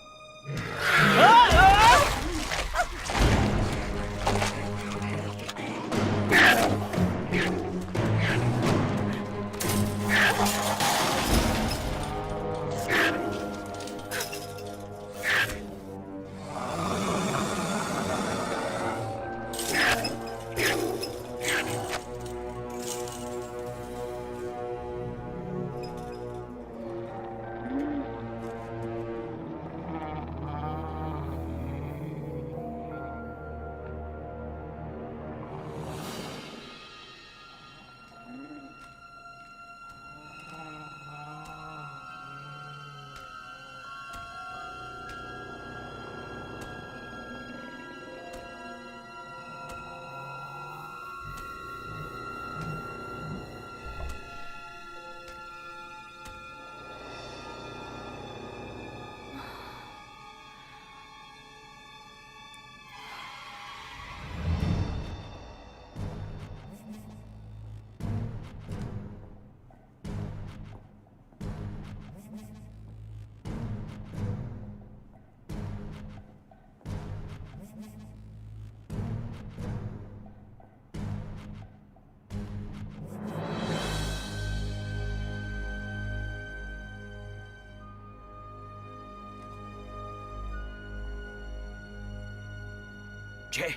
जय,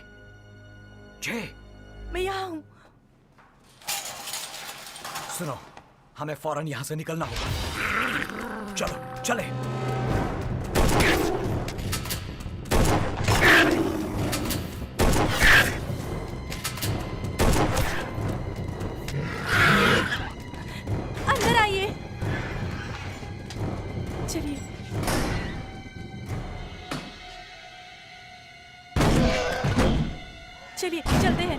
जय, मैं यहाँ हूँ। सुनो, हमें फौरन यहाँ से निकलना होगा। चलो, चले। अंदर आइए। चलिए। चलिए चलते हैं।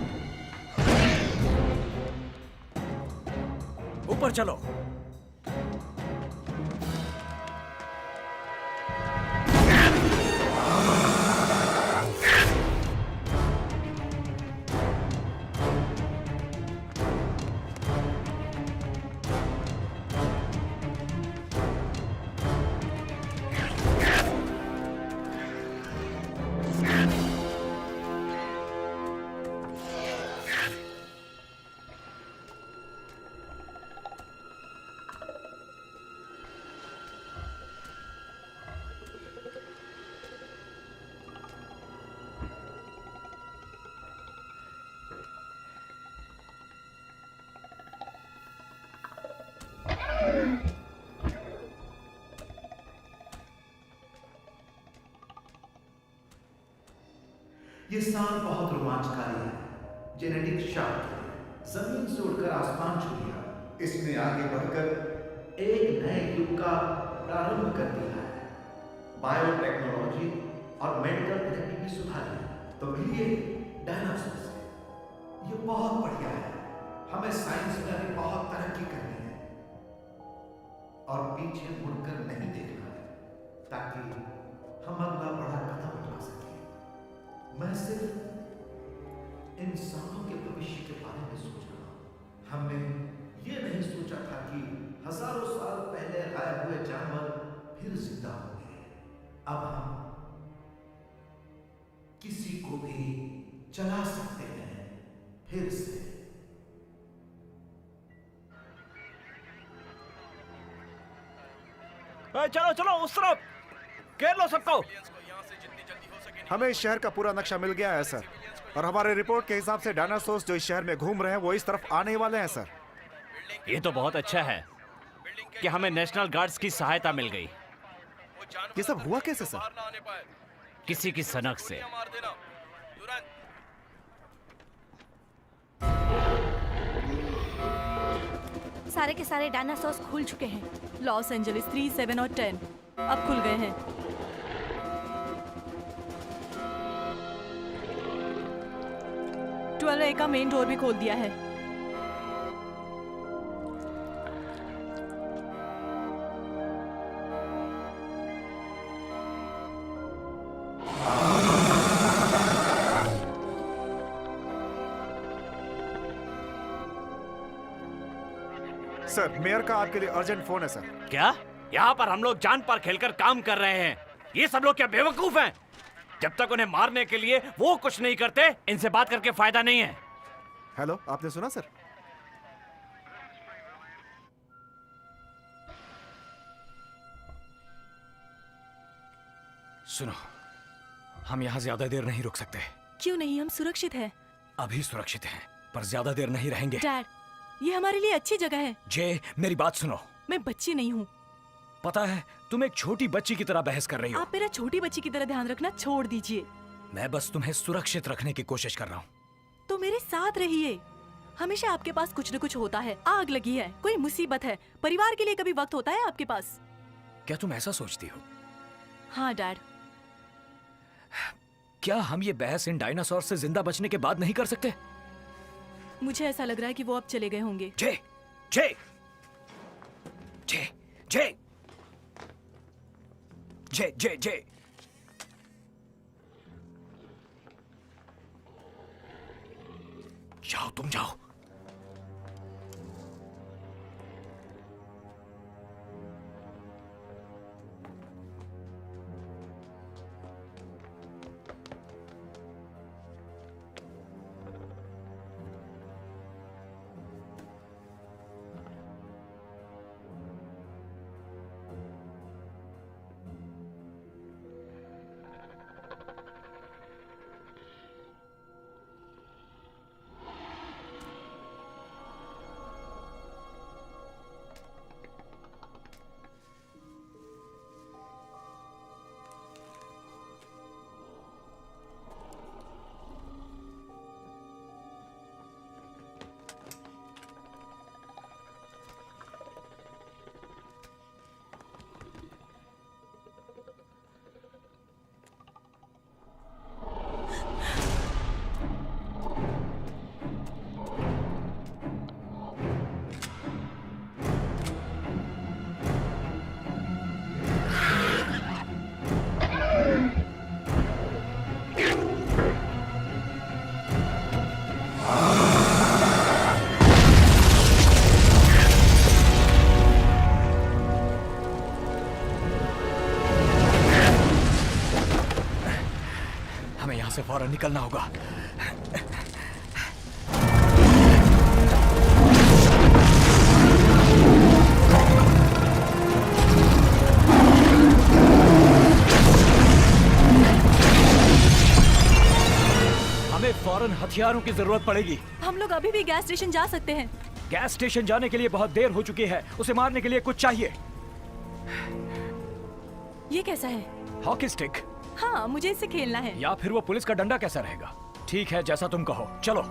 ऊपर चलो। ये सांप बहुत रोमांचकारी है, जेनेटिक शॉक है। जमीन से उड़कर आसमान छू लिया, इसने आगे बढ़कर एक नए युग का प्रारंभ कर दिया है। बायोटेक्नोलॉजी और मेडिकल थेरेपी भी सुधारी है। तो मिलिए डायनासोर से। ये बहुत बढ़िया है। हमें साइंस में अभी बहुत तरक्की करनी है और पीछे मुड़कर नहीं देखना है, ताकि हम अगला बड़ा कदम उठा सकें। मैं सिर्फ इंसानों के भविष्य के बारे में सोच रहा हूं। हमने ये नहीं सोचा था कि हजारों साल पहले गायब हुए जानवर फिर जिंदा होंगे। अब हम किसी को भी चला सकते हैं फिर से। चलो चलो उस तरफ, घेर लो सबको। हमें इस शहर का पूरा नक्शा मिल गया है सर, और हमारे रिपोर्ट के हिसाब से डायनासोर्स जो इस शहर में घूम रहे हैं वो इस तरफ आने ही वाले हैं सर। ये तो बहुत अच्छा है कि हमें नेशनल गार्ड्स की सहायता मिल गई। ये सब हुआ कैसे सर? किसी की सनक से। सारे के सारे डायनासोर्स खुल चुके हैं। लॉस एंजलिस 3, 7 और 10 अब खुल गए हैं। ट्वेल्व का मेन डोर भी खोल दिया है। सर, मेयर का आपके लिए अर्जेंट फोन है सर। क्या? यहाँ पर हम लोग जान पर खेलकर काम कर रहे हैं। ये सब लोग क्या बेवकूफ हैं? जब तक उन्हें मारने के लिए वो कुछ नहीं करते, इनसे बात करके फायदा नहीं है। हेलो, आपने सुना सर? सुनो, हम यहाँ ज्यादा देर नहीं रुक सकते। क्यों नहीं? हम सुरक्षित हैं। अभी सुरक्षित हैं, पर ज्यादा देर नहीं रहेंगे। डैड, ये हमारे लिए अच्छी जगह है। जे, मेरी बात सुनो। मैं बच्ची नहीं हूँ। पता है, तुम एक छोटी बच्ची की तरह बहस कर रही हो। आप मेरा छोटी बच्ची की तरह ध्यान रखना छोड़ दीजिए। मैं बस तुम्हें सुरक्षित रखने की कोशिश कर रहा हूँ। तो मेरे साथ रहिए। हमेशा आपके पास कुछ न कुछ होता है। आग लगी है, कोई मुसीबत है, परिवार के लिए कभी वक्त होता है आपके पास? क्या तुम ऐसा सोचती हो? हाँ डैड। क्या हम ये बहस इन डायनासोर से जिंदा बचने के बाद नहीं कर सकते? मुझे ऐसा लग रहा है कि वो अब चले गए होंगे। जे, जे, जे, जे, जे, जे, जे। जाओ, तुम जाओ। से फौरन निकलना होगा। हमें फौरन हथियारों की जरूरत पड़ेगी। हम लोग अभी भी गैस स्टेशन जा सकते हैं। गैस स्टेशन जाने के लिए बहुत देर हो चुकी है। उसे मारने के लिए कुछ चाहिए। ये कैसा है? Hockey stick. हाँ, मुझे इससे खेलना है। या फिर वो पुलिस का डंडा कैसा रहेगा? ठीक है, जैसा तुम कहो, चलो।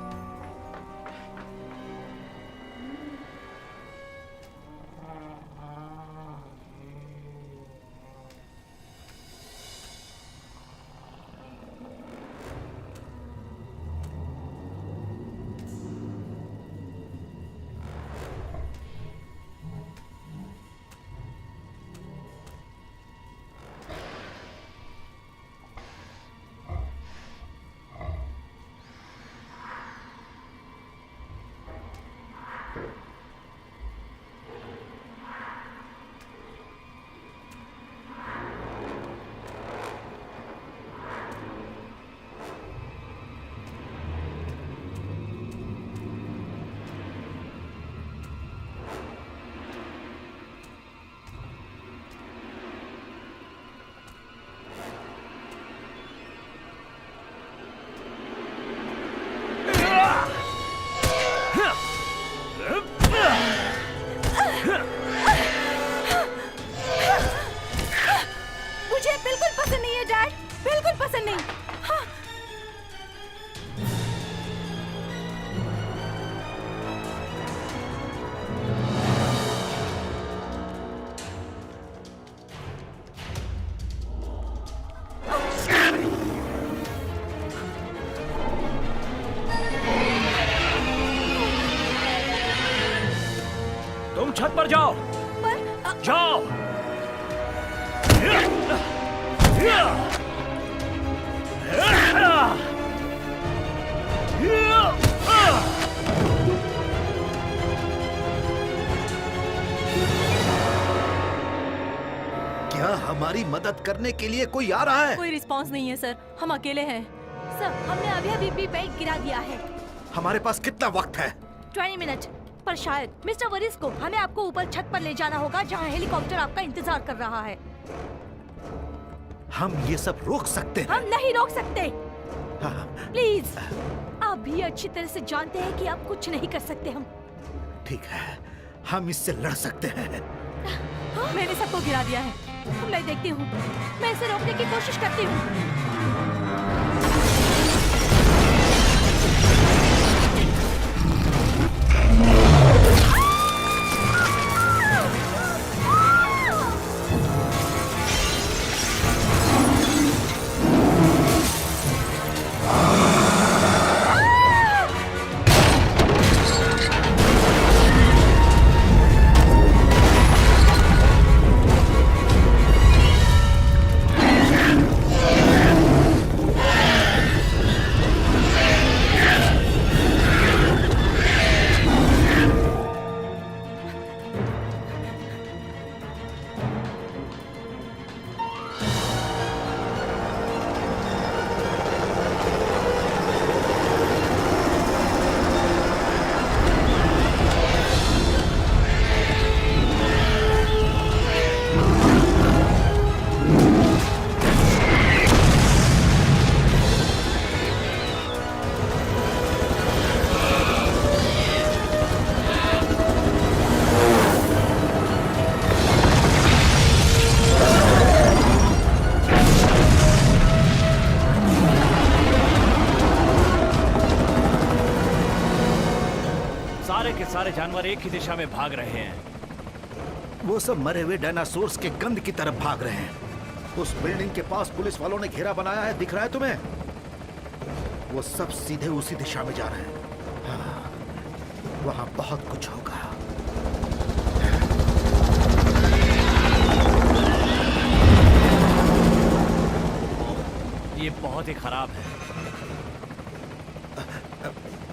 मुझे बिल्कुल पसंद नहीं है डैड, बिल्कुल पसंद नहीं। हाँ। तुम छत पर जाओ, पर जाओ। क्या हमारी मदद करने के लिए कोई आ रहा है? कोई रिस्पांस नहीं है सर, हम अकेले हैं। सर, हमने अभी अभी भी बैग गिरा दिया है। हमारे पास कितना वक्त है? 20 मिनट। पर शायद मिस्टर वरिस को हमें आपको ऊपर छत पर ले जाना होगा, जहाँ हेलीकॉप्टर आपका इंतजार कर रहा है। हम ये सब रोक सकते हैं। हम नहीं रोक सकते। हाँ, प्लीज, आप भी अच्छी तरह से जानते हैं कि आप कुछ नहीं कर सकते। हम ठीक है, हम इससे लड़ सकते हैं। मैंने सबको गिरा दिया है। मैं देखती हूँ, मैं इसे रोकने की कोशिश करती हूँ। सारे जानवर एक ही दिशा में भाग रहे हैं। वो सब मरे हुए डायनासोर्स के गंध की तरफ भाग रहे हैं। उस बिल्डिंग के पास पुलिस वालों ने घेरा बनाया है, दिख रहा है तुम्हें? वो सब सीधे उसी दिशा में जा रहे हैं। हाँ, वहां बहुत कुछ होगा। ये बहुत ही खराब है।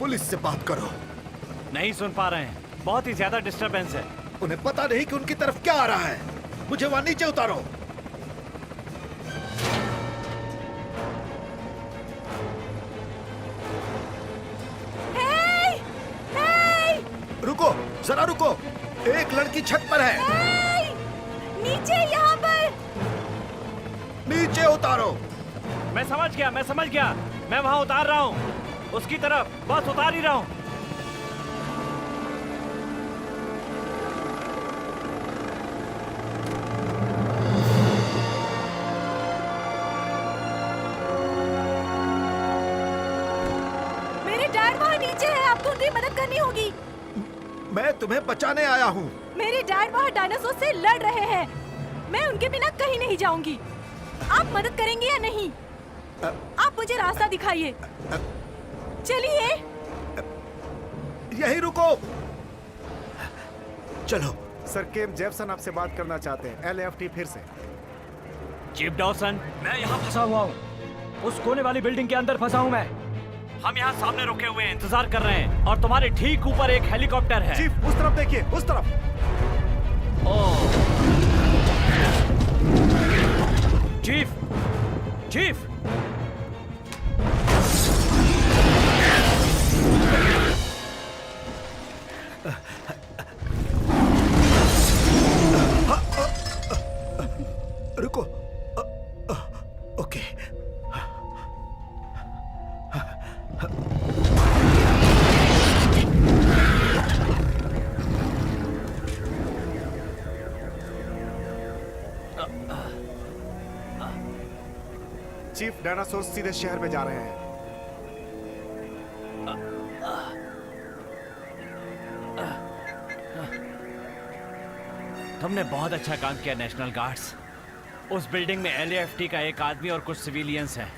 पुलिस से बात करो। नहीं सुन पा रहे हैं, बहुत ही ज्यादा डिस्टरबेंस है। उन्हें पता नहीं कि उनकी तरफ क्या आ रहा है। मुझे वहां नीचे उतारो। हे! हे! रुको, जरा रुको। एक लड़की छत पर है। हे! नीचे, यहाँ पर। नीचे उतारो। मैं समझ गया। मैं वहां उतार रहा हूँ, उसकी तरफ बस उतार ही रहा हूँ। आपको उनकी मदद करनी होगी। मैं तुम्हें बचाने आया हूँ। मेरे डैड वहाँ डायनासोर से लड़ रहे हैं। मैं उनके बिना कहीं नहीं जाऊंगी। आप मदद करेंगे या नहीं? आप मुझे रास्ता दिखाइए। चलिए। यहीं रुको। चलो। सर, केम जेफसन आपसे बात करना चाहते हैं। LAFT फिर से। चीफ डॉसन, मैं यहाँ फंसा हुआ हूँ। उस कोने वाली बिल्डिंग के अंदर फंसा हूँ मैं। हम यहाँ सामने रुके हुए हैं, इंतजार कर रहे हैं और तुम्हारे ठीक ऊपर एक हेलीकॉप्टर है। चीफ, उस तरफ देखिए, उस तरफ। चीफ, चीफ, रुको। ओके। चीफ, डायनासोर सीधे शहर में जा रहे हैं। तुमने बहुत अच्छा काम किया नेशनल गार्ड्स। उस बिल्डिंग में LAFT का एक आदमी और कुछ सिविलियंस हैं।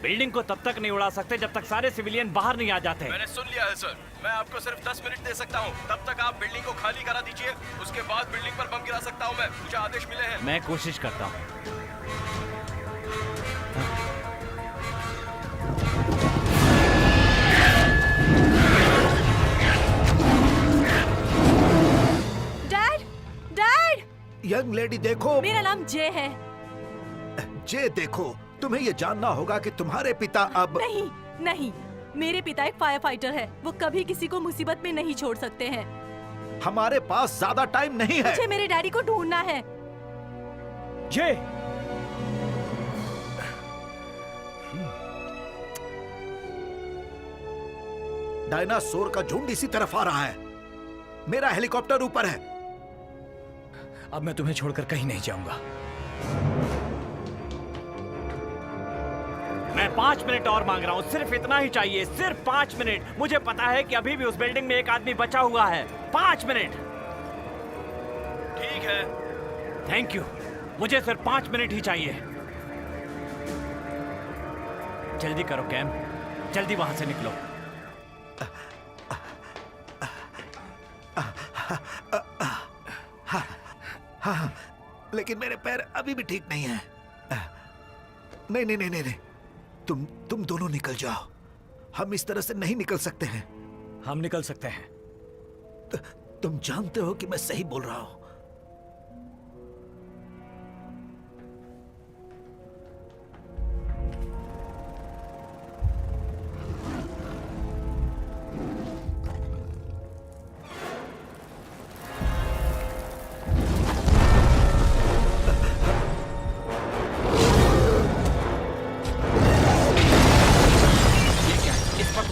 बिल्डिंग को तब तक नहीं उड़ा सकते जब तक सारे सिविलियन बाहर नहीं आ जाते। मैंने सुन लिया है सर। मैं आपको सिर्फ 10 मिनट दे सकता हूँ। तब तक आप बिल्डिंग को खाली करा दीजिए। उसके बाद बिल्डिंग पर बम गिरा सकता हूँ मैं। मुझे आदेश मिले हैं। मैं कोशिश करता हूँ। Dad, dad. यंग लेडी देखो। मेरा नाम जे है। जे देखो, तुम्हें ये जानना होगा कि तुम्हारे पिता अब। नहीं, नहीं, मेरे पिता एक फायर फाइटर है। वो कभी किसी को मुसीबत में नहीं छोड़ सकते हैं। हमारे पास ज्यादा टाइम नहीं है। मुझे मेरे डैडी को ढूंढना है। जे, डायनासोर का झुंड इसी तरफ आ रहा है। मेरा हेलीकॉप्टर ऊपर है। अब मैं तुम्हें छोड़कर कहीं नहीं जाऊंगा। मैं 5 मिनट और मांग रहा हूँ, सिर्फ इतना ही चाहिए, सिर्फ 5 मिनट। मुझे पता है कि अभी भी उस बिल्डिंग में एक आदमी बचा हुआ है। 5 मिनट। ठीक है। Thank you. मुझे सिर्फ 5 मिनट ही चाहिए। जल्दी करो कैम, जल्दी वहां से निकलो। हाँ, लेकिन मेरे पैर अभी भी ठीक नहीं हैं। नहीं नहीं नहीं नहीं नहीं, तुम दोनों निकल जाओ। हम इस तरह से नहीं निकल सकते हैं। हम निकल सकते हैं। तुम जानते हो कि मैं सही बोल रहा हूं।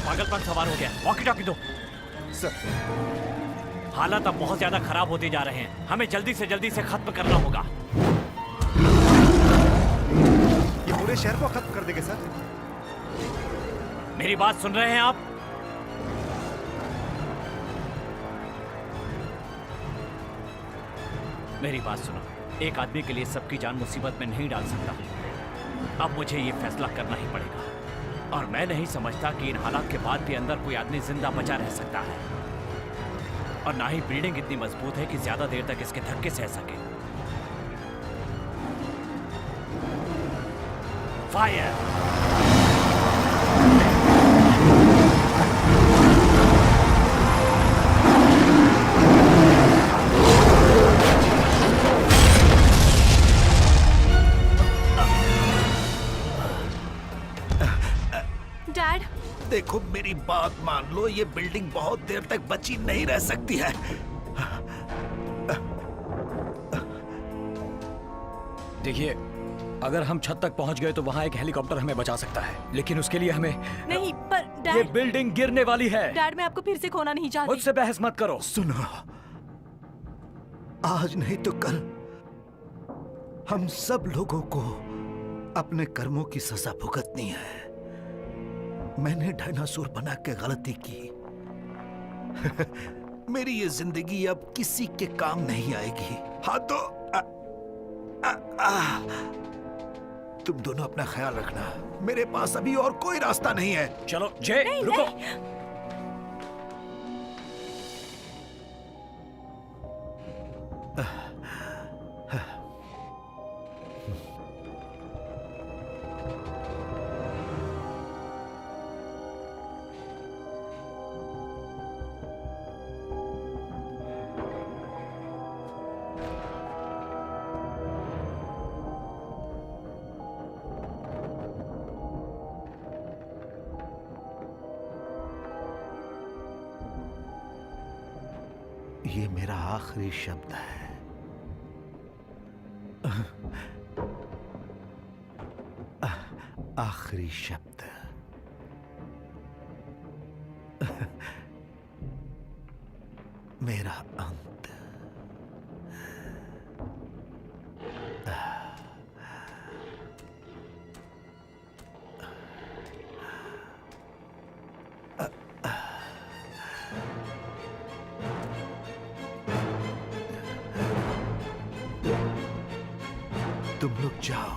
पागलपन सवार हो गया। वॉकी टॉकी दो। सर, हालात अब बहुत ज्यादा खराब होते जा रहे हैं। हमें जल्दी से खत्म करना होगा। ये पूरे शहर को खत्म कर देंगे सर। मेरी बात सुन रहे हैं आप? मेरी बात सुनो। एक आदमी के लिए सबकी जान मुसीबत में नहीं डाल सकता। अब मुझे ये फैसला करना ही पड़ेगा। और मैं नहीं समझता कि इन हालात के बाद भी अंदर कोई आदमी जिंदा बचा रह सकता है। और ना ही बिल्डिंग इतनी मजबूत है कि ज्यादा देर तक इसके धक्के सह सके। फायर! डैड, देखो मेरी बात मान लो, ये बिल्डिंग बहुत देर तक बची नहीं रह सकती है। देखिए, अगर हम छत तक पहुंच गए तो वहां एक हेलीकॉप्टर हमें बचा सकता है, लेकिन उसके लिए हमें। नहीं, पर ये डैड, बिल्डिंग गिरने वाली है। डैड मैं आपको फिर से खोना नहीं चाहती। मुझसे बहस मत करो। सुनो, आज नहीं तो कल हम सब लोगों को अपने कर्मों की सजा भुगतनी है। मैंने डायनासोर बना के गलती की, मेरी ये जिंदगी अब किसी के काम नहीं आएगी। हाँ तो तुम दोनों अपना ख्याल रखना। मेरे पास अभी और कोई रास्ता नहीं है। चलो जय, रुको। ये मेरा आखिरी शब्द है। आखिरी शब्द। मेरा अंत। तुम लोग जाओ।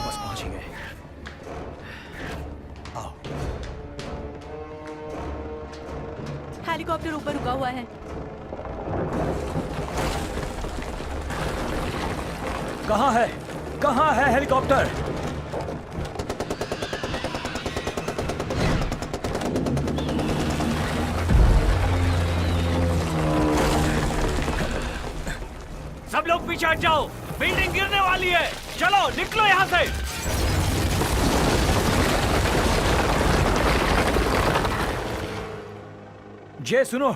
बस पहुंच ही गए। आओ। हेलीकॉप्टर ऊपर रुका हुआ है। कहाँ है? कहाँ है हेलीकॉप्टर? सब लोग पीछे हट जाओ, बिल्डिंग गिरने वाली है। चलो निकलो यहाँ से। जय सुनो,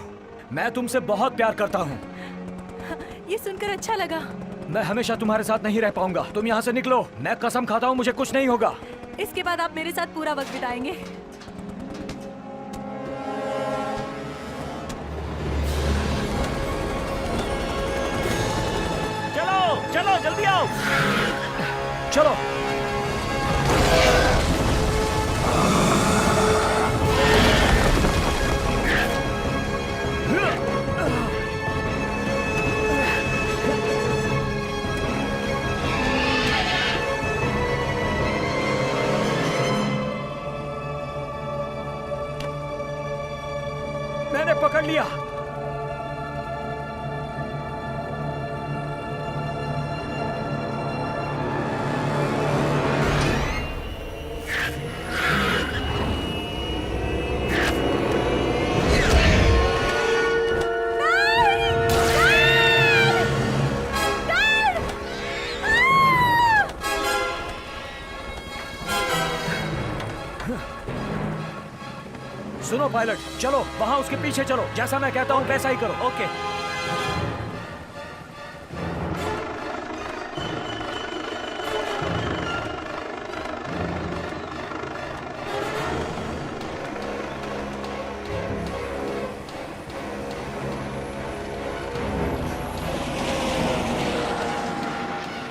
मैं तुमसे बहुत प्यार करता हूँ। ये सुनकर अच्छा लगा। मैं हमेशा तुम्हारे साथ नहीं रह पाऊंगा। तुम यहाँ से निकलो। मैं कसम खाता हूँ मुझे कुछ नहीं होगा। इसके बाद आप मेरे साथ पूरा वक्त बिताएंगे। चलो चलो जल्दी आओ। चलो। मैंने पकड़ लिया। सुनो पायलट, चलो वहां उसके पीछे चलो। जैसा मैं कहता हूं वैसा ही करो। ओके।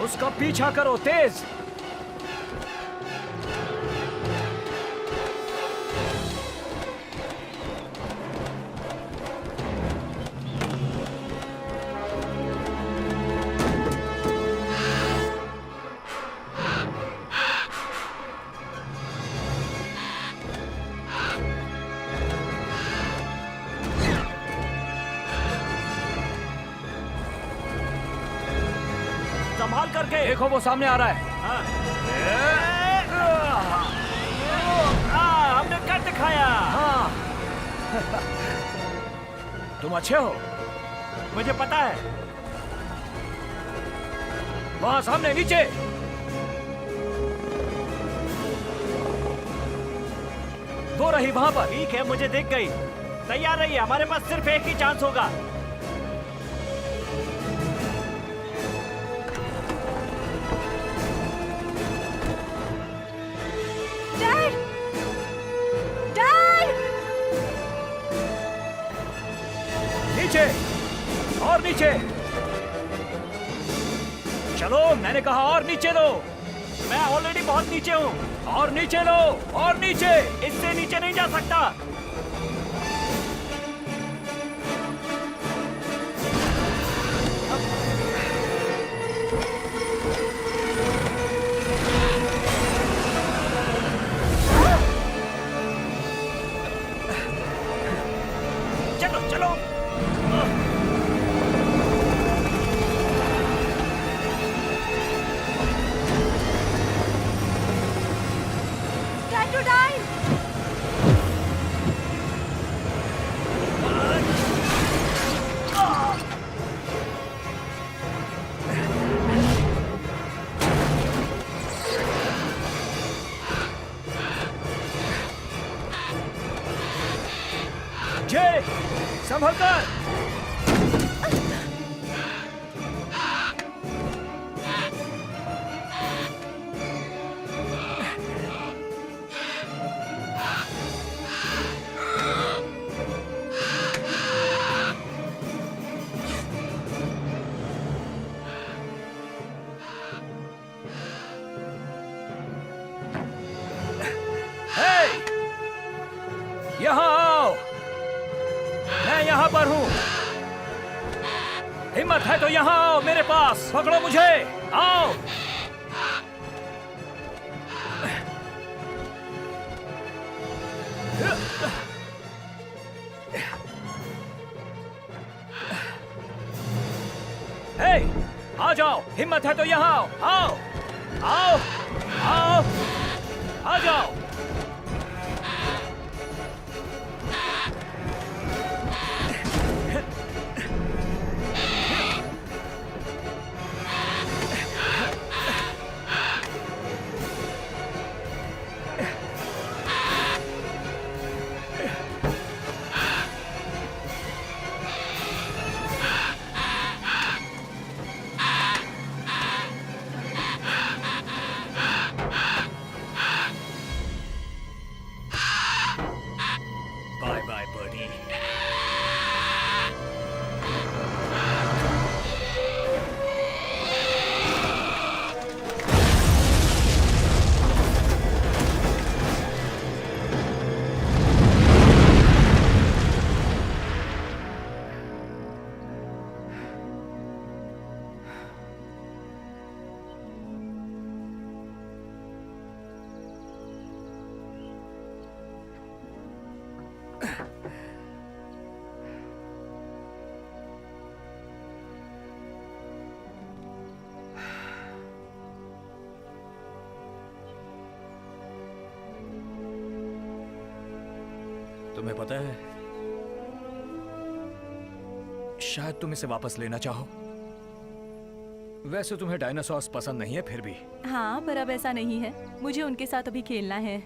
उसका पीछा करो तेज। संभाल करके। देखो वो सामने आ रहा है। हमने कर दिखाया। हाँ। तुम अच्छे हो। मुझे पता है। वहां सामने नीचे। वो रही वहां पर। ठीक है, मुझे दिख गई। तैयार रहिए, हमारे पास सिर्फ एक ही चांस होगा। डैड! डैड! नीचे और नीचे। चलो, मैंने कहा और नीचे लो। मैं ऑलरेडी बहुत नीचे हूँ। और नीचे लो, और नीचे, इससे नीचे नहीं जा सकता। चलो चलो। टाइटोडाइन! जय, संभल कर। यहाँ आओ, मैं यहाँ पर हूँ। हिम्मत है तो यहाँ आओ, मेरे पास पकड़ो मुझे, आओ। हे, आ जाओ, हिम्मत है तो यहाँ आओ, आओ, आओ, आओ, आ जाओ। Bye bye birdie. तुम्हें पता है, शायद तुम इसे वापस लेना चाहो। वैसे तुम्हें डायनासोर्स पसंद नहीं है, फिर भी। हाँ, पर अब ऐसा नहीं है। मुझे उनके साथ अभी खेलना है।